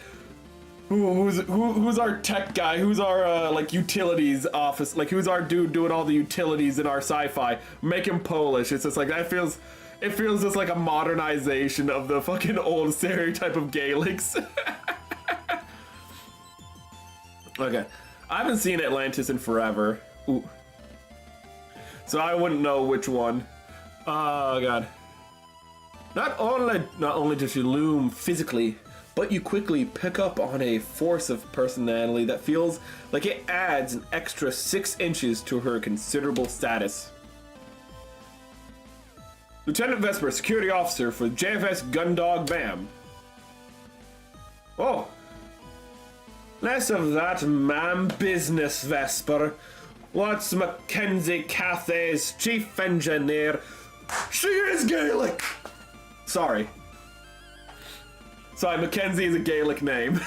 who's our tech guy? Who's our like utilities office? Like who's our dude doing all the utilities in our sci-fi? Make him Polish. It's just like that feels. It feels just like a modernization of the fucking old stereotype of Gaelics. Okay. I haven't seen Atlantis in forever. Ooh. So I wouldn't know which one. Oh god. Not only does you loom physically, but you quickly pick up on a force of personality that feels like it adds an extra 6 inches to her considerable status. Lieutenant Vesper, security officer for JFS Gun-Dog BAM. Oh. Less of that, ma'am. Business, Vesper. What's WhimzieCat's chief engineer? She is Gaelic! Sorry. Sorry, Mackenzie is a Gaelic name.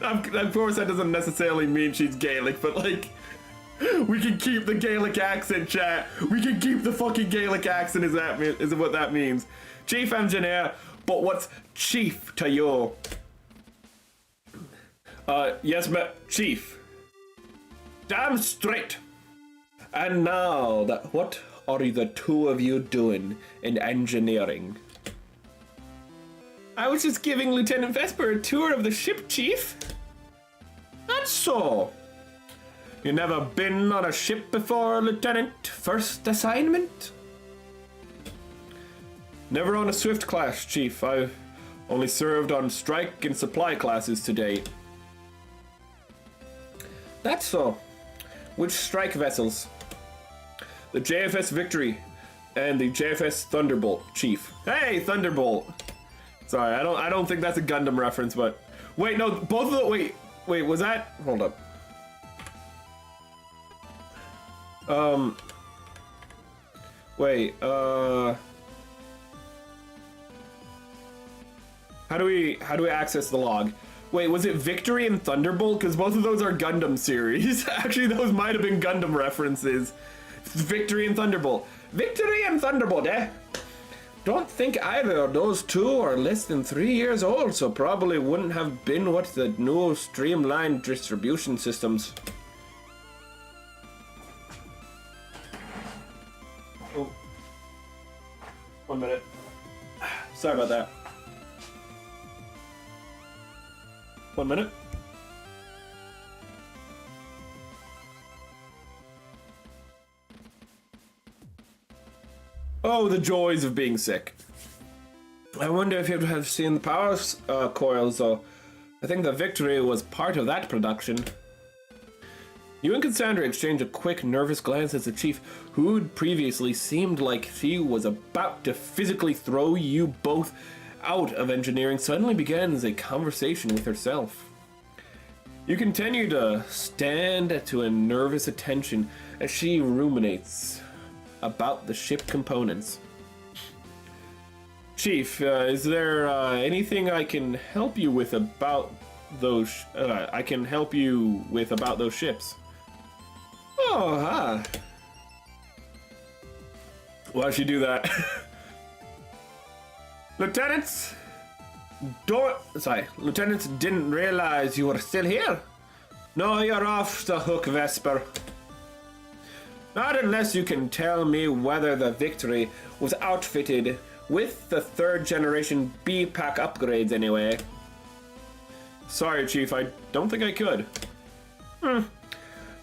Of course, that doesn't necessarily mean she's Gaelic, but like... We can keep the Gaelic accent, chat. We can keep the fucking Gaelic accent, is what that means. Chief engineer, but what's chief to you? Yes, chief. Damn straight. And now, what are the two of you doing in engineering? I was just giving Lieutenant Vesper a tour of the ship, chief. That's so. You never been on a ship before, Lieutenant? First assignment? Never on a Swift class, Chief. I've only served on strike and supply classes to date. That's so. Which strike vessels? The JFS Victory and the JFS Thunderbolt, Chief. Hey, Thunderbolt. Sorry, I don't think that's a Gundam reference, but wait, no, both of the wait, was that? Hold up. Wait, how do we access the log? Wait, was it Victory and Thunderbolt? Because both of those are Gundam series. Actually, those might have been Gundam references. Victory and Thunderbolt. Victory and Thunderbolt, eh? Don't think either of those two are less than 3 years old, so probably wouldn't have been what the new streamlined distribution systems. Oh. 1 minute. Sorry about that. 1 minute. Oh, the joys of being sick. I wonder if you'd have seen the power coils, though. I think the Victory was part of that production. You and Cassandra exchange a quick, nervous glance as the chief, who'd previously seemed like she was about to physically throw you both out of engineering, suddenly begins a conversation with herself. You continue to stand to a nervous attention as she ruminates. about the ship components. Chief, is there anything I can help you with about those? About those ships? Oh, huh. Why'd she do that? Lieutenants, Lieutenants didn't realize you were still here. No, you're off the hook, Vesper. Not unless you can tell me whether the Victory was outfitted with the 3rd generation B-Pack upgrades anyway. Sorry, Chief, I don't think I could.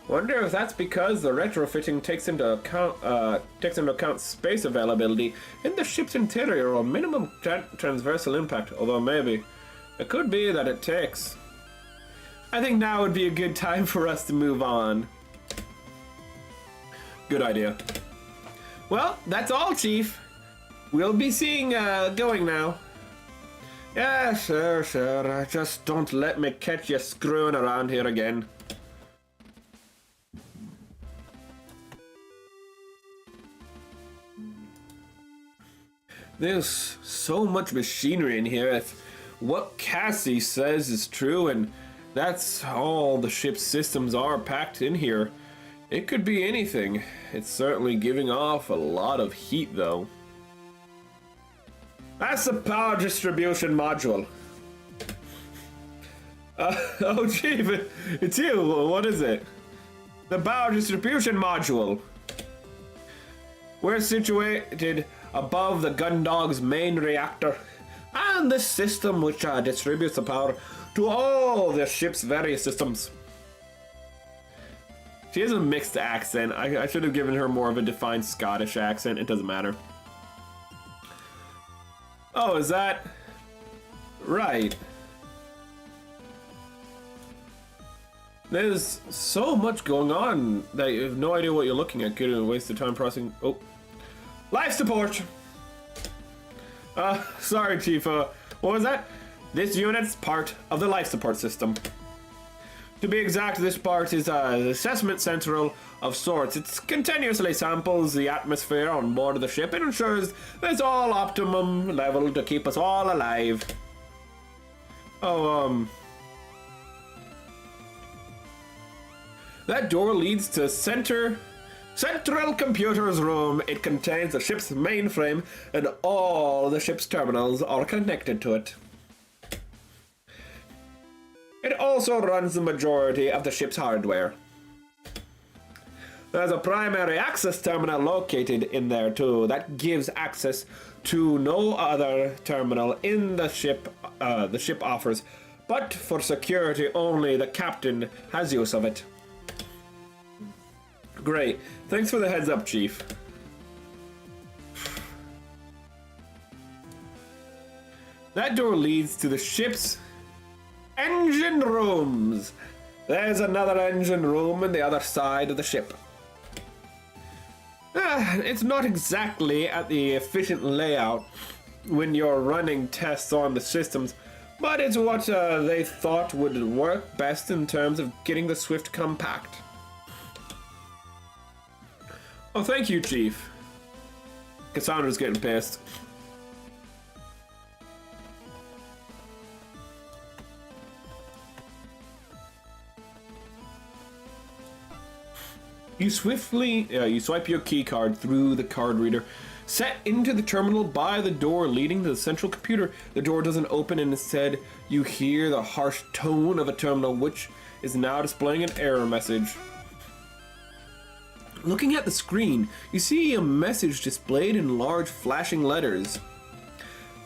Wonder if that's because the retrofitting takes into account space availability in the ship's interior or minimum transversal impact, although maybe. It could be that it takes. I think now would be a good time for us to move on. Good idea. Well, that's all, Chief. We'll be going now. Yeah, sure. Just don't let me catch you screwing around here again. There's so much machinery in here. If what Cassie says is true, and that's all the ship's systems are packed in here, it could be anything. It's certainly giving off a lot of heat, though. That's the power distribution module. Oh, Chief, it's you. What is it? The power distribution module. We're situated above the Gun-Dog's main reactor, and this system which distributes the power to all the ship's various systems. She has a mixed accent. I should have given her more of a defined Scottish accent. It doesn't matter. Oh, is that right? There's so much going on that you have no idea what you're looking at. Could waste of time processing. Oh, life support. Sorry, Chief. What was that? This unit's part of the life support system. To be exact, this part is an assessment central of sorts. It continuously samples the atmosphere on board of the ship and ensures there's all optimum level to keep us all alive. Oh, that door leads to Central Computer's room. It contains the ship's mainframe, and all the ship's terminals are connected to it. It also runs the majority of the ship's hardware. There's a primary access terminal located in there too that gives access to no other terminal in the ship offers, but for security only the captain has use of it. Great. Thanks for the heads up, Chief. That door leads to the ship's engine rooms. There's another engine room on the other side of the ship. It's not exactly at the efficient layout when you're running tests on the systems, but it's what they thought would work best in terms of getting the Swift compact. Oh, thank you, Chief. Cassandra's getting pissed. You swipe your key card through the card reader, set into the terminal by the door leading to the central computer. The door doesn't open, and instead you hear the harsh tone of a terminal, which is now displaying an error message. Looking at the screen, you see a message displayed in large flashing letters.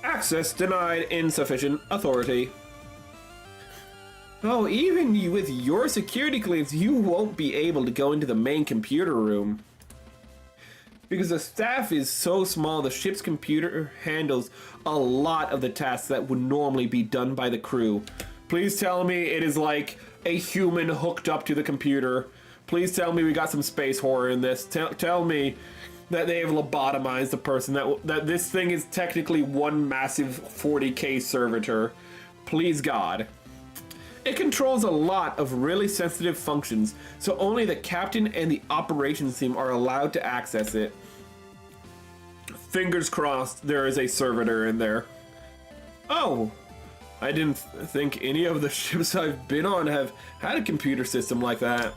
Access denied, insufficient authority. Oh, even with your security clearance, you won't be able to go into the main computer room. Because the staff is so small, the ship's computer handles a lot of the tasks that would normally be done by the crew. Please tell me it is like a human hooked up to the computer. Please tell me we got some space horror in this. Tell me that they have lobotomized the person, that this thing is technically one massive 40k servitor. Please, God. It controls a lot of really sensitive functions, so only the captain and the operations team are allowed to access it. fingers crossed there is a servitor in there. Oh, I didn't think any of the ships I've been on have had a computer system like that.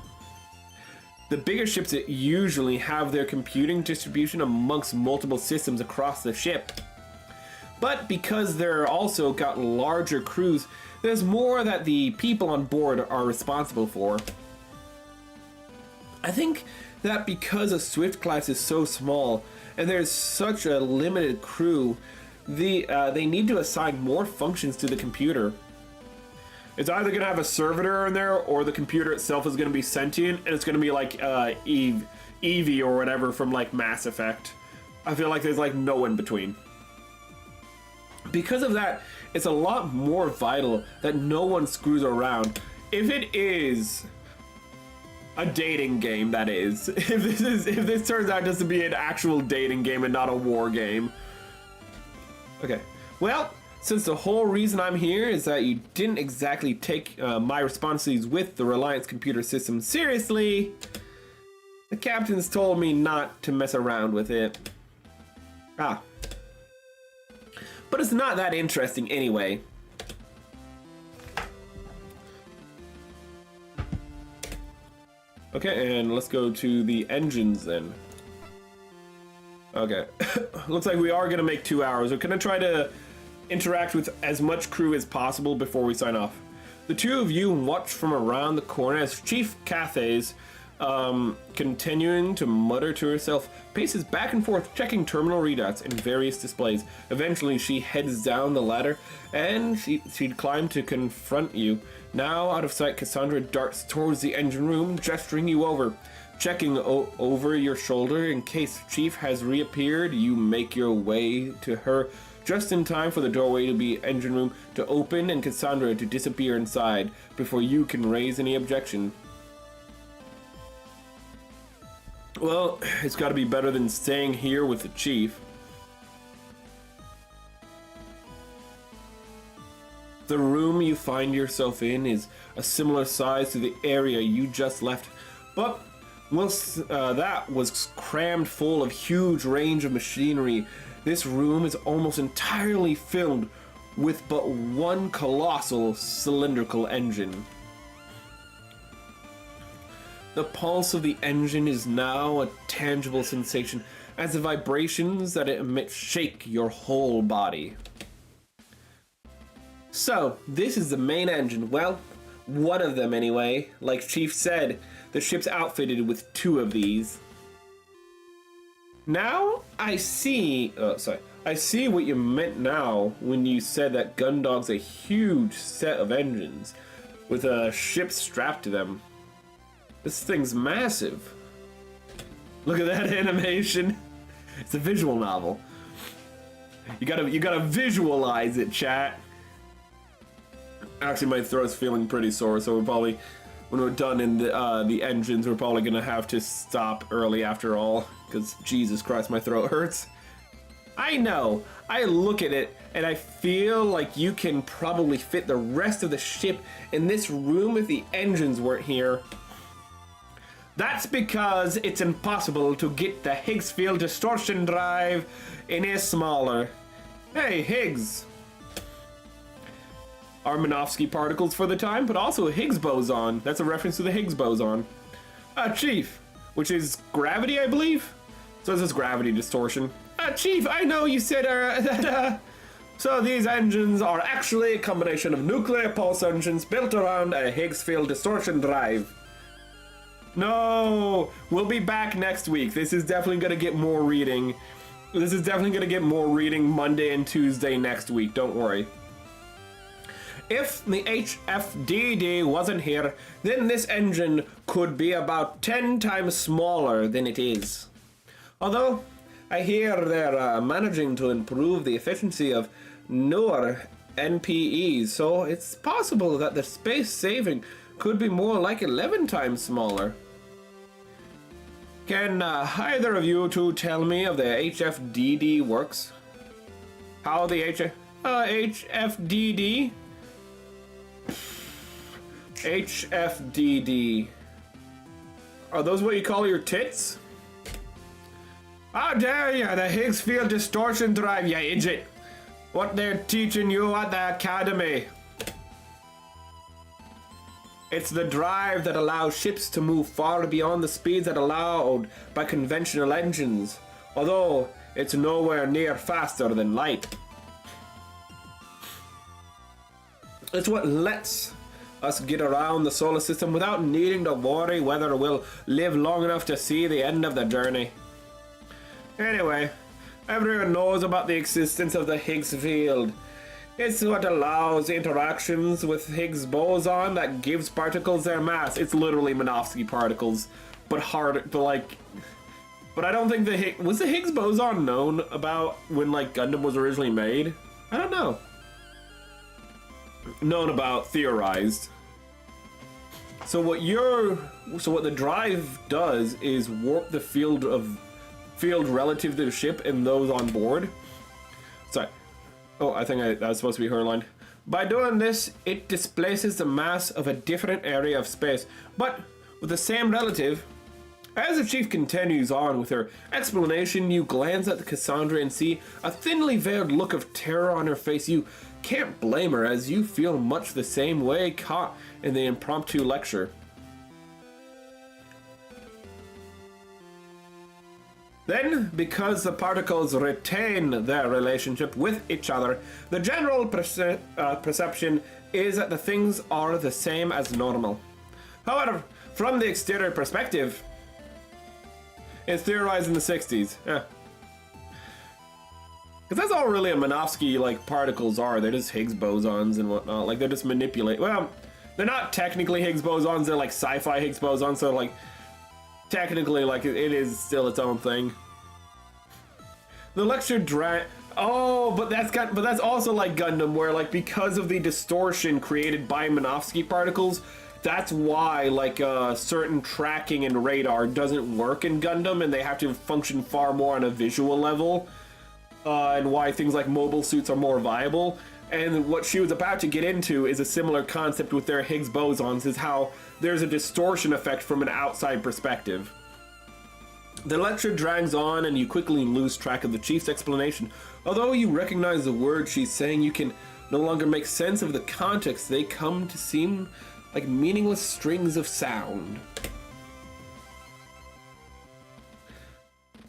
The bigger ships that usually have their computing distribution amongst multiple systems across the ship. But because they're also got larger crews, there's more that the people on board are responsible for. I think that because a Swift class is so small and there's such a limited crew, they need to assign more functions to the computer. It's either going to have a servitor in there, or the computer itself is going to be sentient, and it's going to be like Evie or whatever from like Mass Effect. I feel like there's like no in between. Because of that, it's a lot more vital that no one screws around. If it is a dating game, that is. If this turns out just to be an actual dating game and not a war game. Okay, well, since the whole reason I'm here is that you didn't exactly take my responsibilities with the Reliance computer system seriously, the captains told me not to mess around with it. Ah. But it's not that interesting anyway. Okay, and let's go to the engines then. Okay, looks like we are gonna make 2 hours. We're gonna try to interact with as much crew as possible before we sign off. The two of you watch from around the corner as Chief Cathy's, continuing to mutter to herself, paces back and forth, checking terminal readouts and various displays. Eventually, she heads down the ladder, and she'd climb to confront you. Now, out of sight, Cassandra darts towards the engine room, gesturing you over. Checking over your shoulder in case Chief has reappeared, you make your way to her just in time for the doorway to the engine room to open and Cassandra to disappear inside before you can raise any objection. Well, it's got to be better than staying here with the Chief. The room you find yourself in is a similar size to the area you just left, but once that was crammed full of huge range of machinery, this room is almost entirely filled with but one colossal cylindrical engine. The pulse of the engine is now a tangible sensation as the vibrations that it emits shake your whole body. So, this is the main engine. Well, one of them anyway. Like Chief said, the ship's outfitted with 2 of these. Now, I see what you meant now when you said that Gun-Dog's a huge set of engines with a ship strapped to them. This thing's massive. Look at that animation. It's a visual novel. You gotta visualize it, chat. Actually, my throat's feeling pretty sore, so we're probably, when we're done in the engines, we're probably gonna have to stop early after all, because Jesus Christ, my throat hurts. I know, I look at it, and I feel like you can probably fit the rest of the ship in this room if the engines weren't here. That's because it's impossible to get the Higgs field distortion drive any smaller. Hey, Higgs. Armanovsky particles for the time, but also a Higgs boson. That's a reference to the Higgs boson. Chief, which is gravity, I believe? So this is gravity distortion. Chief, I know you said that, so these engines are actually a combination of nuclear pulse engines built around a Higgs field distortion drive. No, we'll be back next week. This is definitely gonna get more reading. This is definitely gonna get more reading Monday and Tuesday next week, don't worry. If the HFDD wasn't here, then this engine could be about 10 times smaller than it is. Although, I hear they're managing to improve the efficiency of newer NPEs, so it's possible that the space saving could be more like 11 times smaller. Can either of you two tell me if the HFDD works? How the HFDD? HFDD. Are those what you call your tits? How dare you, the Higgs field distortion drive, you idiot. What they're teaching you at the academy. It's the drive that allows ships to move far beyond the speeds that are allowed by conventional engines, although it's nowhere near faster than light. It's what lets us get around the solar system without needing to worry whether we'll live long enough to see the end of the journey. Anyway, everyone knows about the existence of the Higgs field. It's what allows interactions with Higgs boson that gives particles their mass. It's literally Minovsky particles, but harder to like. But I don't think was the Higgs boson known about when like Gundam was originally made? I don't know. Known about, theorized. So what the drive does is warp the field relative to the ship and those on board. Sorry. Oh, I think that was supposed to be her line. By doing this, it displaces the mass of a different area of space, but with the same relative. As the chief continues on with her explanation, you glance at the Cassandra and see a thinly veiled look of terror on her face. You can't blame her, as you feel much the same way caught in the impromptu lecture. Then, because the particles retain their relationship with each other, the general perception is that the things are the same as normal. However, from the exterior perspective, it's theorized in the 60s. Yeah. Because that's all really a Minovsky, like, particles are. They're just Higgs bosons and whatnot. Like, they're just manipulate. Well, they're not technically Higgs bosons. They're, like, sci-fi Higgs bosons. So, like, technically, like, it is still its own thing. The lecture but that's also like Gundam, where, like, because of the distortion created by Minovsky particles, that's why, like, certain tracking and radar doesn't work in Gundam, and they have to function far more on a visual level, and why things like mobile suits are more viable. And what she was about to get into is a similar concept with their Higgs bosons, is how there's a distortion effect from an outside perspective. The lecture drags on, and you quickly lose track of the chief's explanation. Although you recognize the words she's saying, you can no longer make sense of the context. They come to seem like meaningless strings of sound.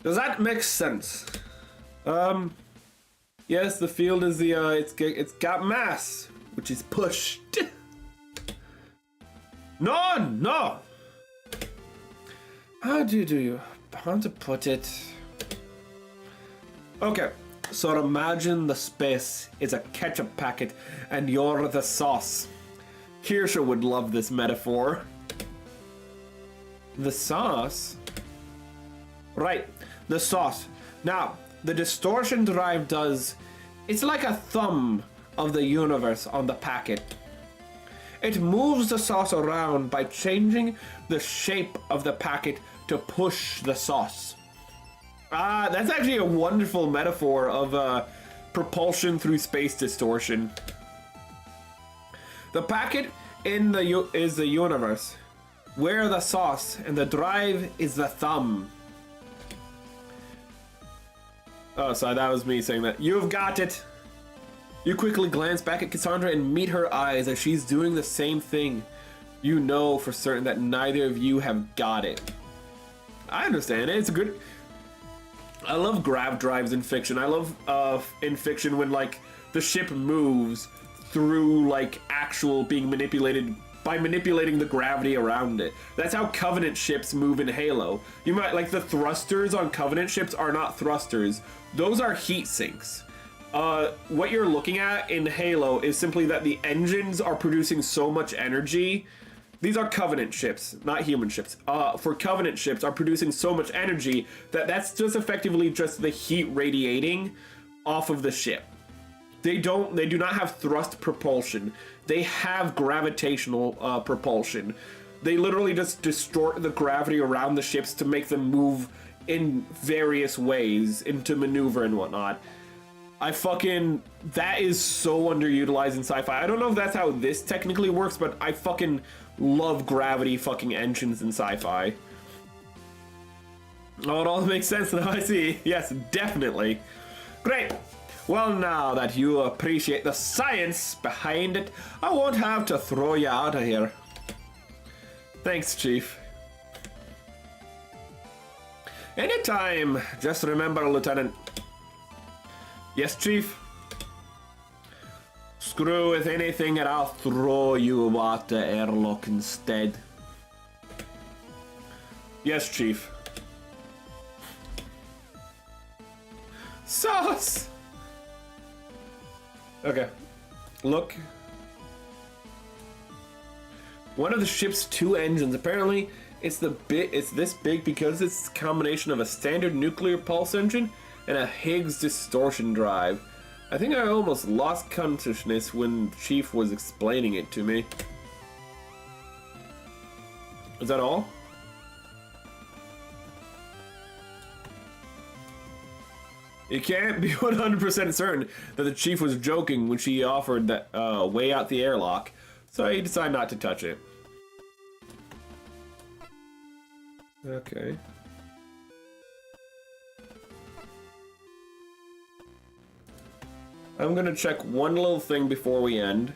Does that make sense? Yes, the field is the, it's got mass, which is pushed. No! How do you want to put it? Okay, so imagine the space is a ketchup packet and you're the sauce. Kirsha would love this metaphor. The sauce? Right, the sauce. Now, the distortion drive it's like a thumb of the universe on the packet. It moves the sauce around by changing the shape of the packet to push the sauce. That's actually a wonderful metaphor of propulsion through space distortion. The packet is the universe. We're the sauce, and the drive is the thumb. Oh, sorry, that was me saying that. You've got it! You quickly glance back at Cassandra and meet her eyes as she's doing the same thing. You know for certain that neither of you have got it. I understand it. It's a good... I love grav drives in fiction. I love in fiction when, like, the ship moves through, like, actual being manipulated by manipulating the gravity around it. That's how Covenant ships move in Halo. You might, like, the thrusters on Covenant ships are not thrusters. Those are heat sinks. What you're looking at in Halo is simply that the engines are producing so much energy. These are Covenant ships, not human ships. For Covenant ships are producing so much energy that that's just effectively just the heat radiating off of the ship. They do not have thrust propulsion. They have gravitational propulsion. They literally just distort the gravity around the ships to make them move in various ways, into maneuver and whatnot. That is so underutilized in sci-fi. I don't know if that's how this technically works, but I fucking love gravity fucking engines in sci-fi. Oh, it all makes sense now, I see. Yes, definitely. Great. Well, now that you appreciate the science behind it, I won't have to throw you out of here. Thanks, Chief. Anytime. Just remember, Lieutenant. Yes, Chief? Screw with anything and I'll throw you out the airlock instead. Yes, Chief. Sauce! Okay. Look. One of the ship's two engines. Apparently, it's this big because it's a combination of a standard nuclear pulse engine and a Higgs distortion drive. I think I almost lost consciousness when Chief was explaining it to me. Is that all? You can't be 100% certain that the Chief was joking when she offered that way out the airlock, so he decided not to touch it. Okay. I'm gonna check one little thing before we end.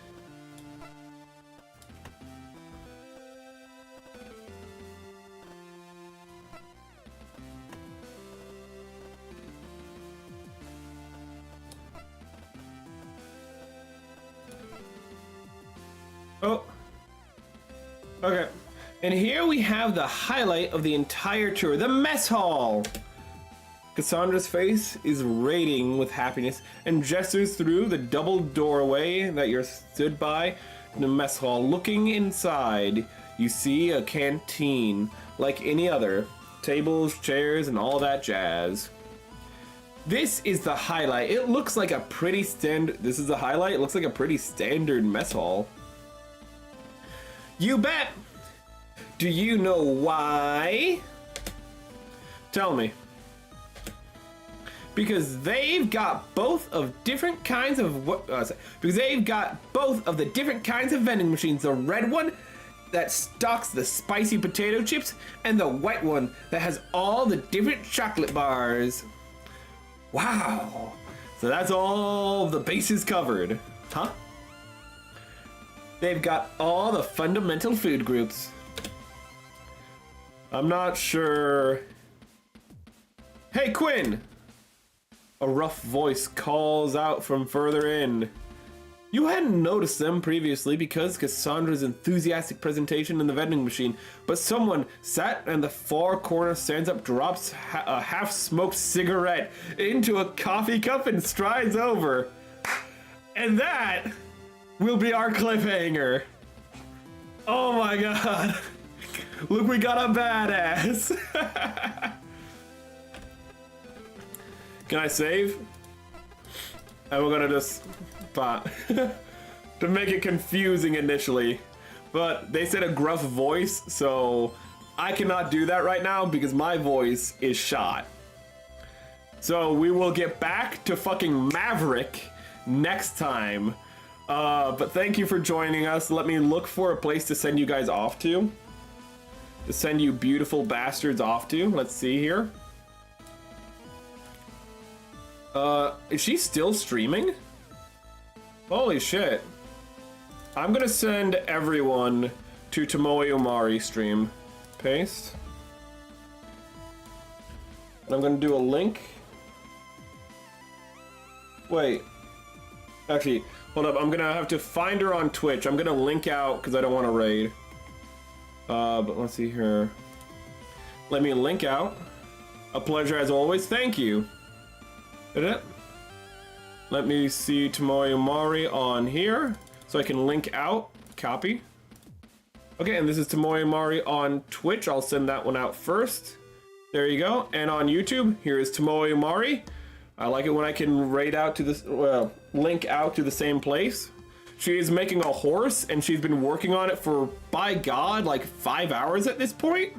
Oh. Okay. And here we have the highlight of the entire tour, the mess hall. Cassandra's face is radiating with happiness and gestures through the double doorway that you're stood by in the mess hall. Looking inside, you see a canteen like any other. Tables, chairs, and all that jazz. This is the highlight. It looks like a pretty This is the highlight. It looks like a pretty standard mess hall. You bet! Do you know why? Tell me. Because they've got both of different kinds of because they've got both of the different kinds of vending machines. The red one that stocks the spicy potato chips and the white one that has all the different chocolate bars. Wow. So that's all the bases covered. Huh? They've got all the fundamental food groups. I'm not sure. Hey, Quinn! A rough voice calls out from further in. You hadn't noticed them previously because Cassandra's enthusiastic presentation in the vending machine, but someone sat in the far corner, stands up, drops a half-smoked cigarette into a coffee cup and strides over. And that will be our cliffhanger. Oh my god. Look, we got a badass. Can I save? And we're gonna just to make it confusing initially. But they said a gruff voice, so I cannot do that right now because my voice is shot. So we will get back to fucking Maverick next time. But thank you for joining us. Let me look for a place to send you guys off to. To send you beautiful bastards off to. Let's see here. Is she still streaming? Holy shit. I'm gonna send everyone to Tomoe Omari stream. Paste. And I'm gonna do a link. Wait. Actually, hold up. I'm gonna have to find her on Twitch. I'm gonna link out because I don't want to raid. But let's see here. Let me link out. A pleasure as always. Thank you. Did it? Let me see Tomoe Omari on here so I can link out. Copy. Okay, and this is Tomoe Omari on Twitch. I'll send that one out first. There you go. And on YouTube, here is Tomoe Omari. I like it when I can raid out to this, link out to the same place. She is making a horse and she's been working on it for, by God, like 5 hours at this point.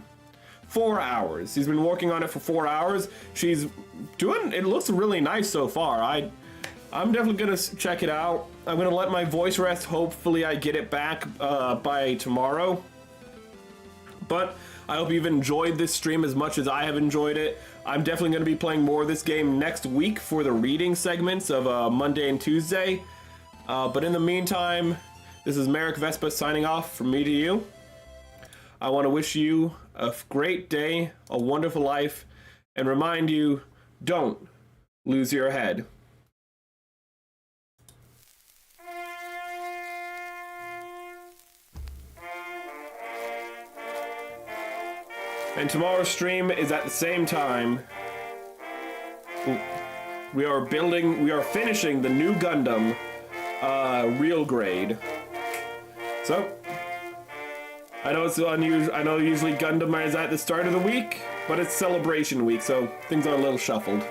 4 hours. She's been working on it for 4 hours. She's doing, it looks really nice so far. I'm definitely gonna check it out. I'm gonna let my voice rest. Hopefully I get it back by tomorrow. But I hope you've enjoyed this stream as much as I have enjoyed it. I'm definitely going to be playing more of this game next week for the reading segments of Monday and Tuesday. But in the meantime, this is Merrick Vespa signing off from me to you. I want to wish you a great day, a wonderful life, and remind you, don't lose your head. And tomorrow's stream is at the same time. We are finishing the new Gundam, real grade. So, I know it's unusual. I know usually Gundam is at the start of the week, but it's celebration week, so things are a little shuffled.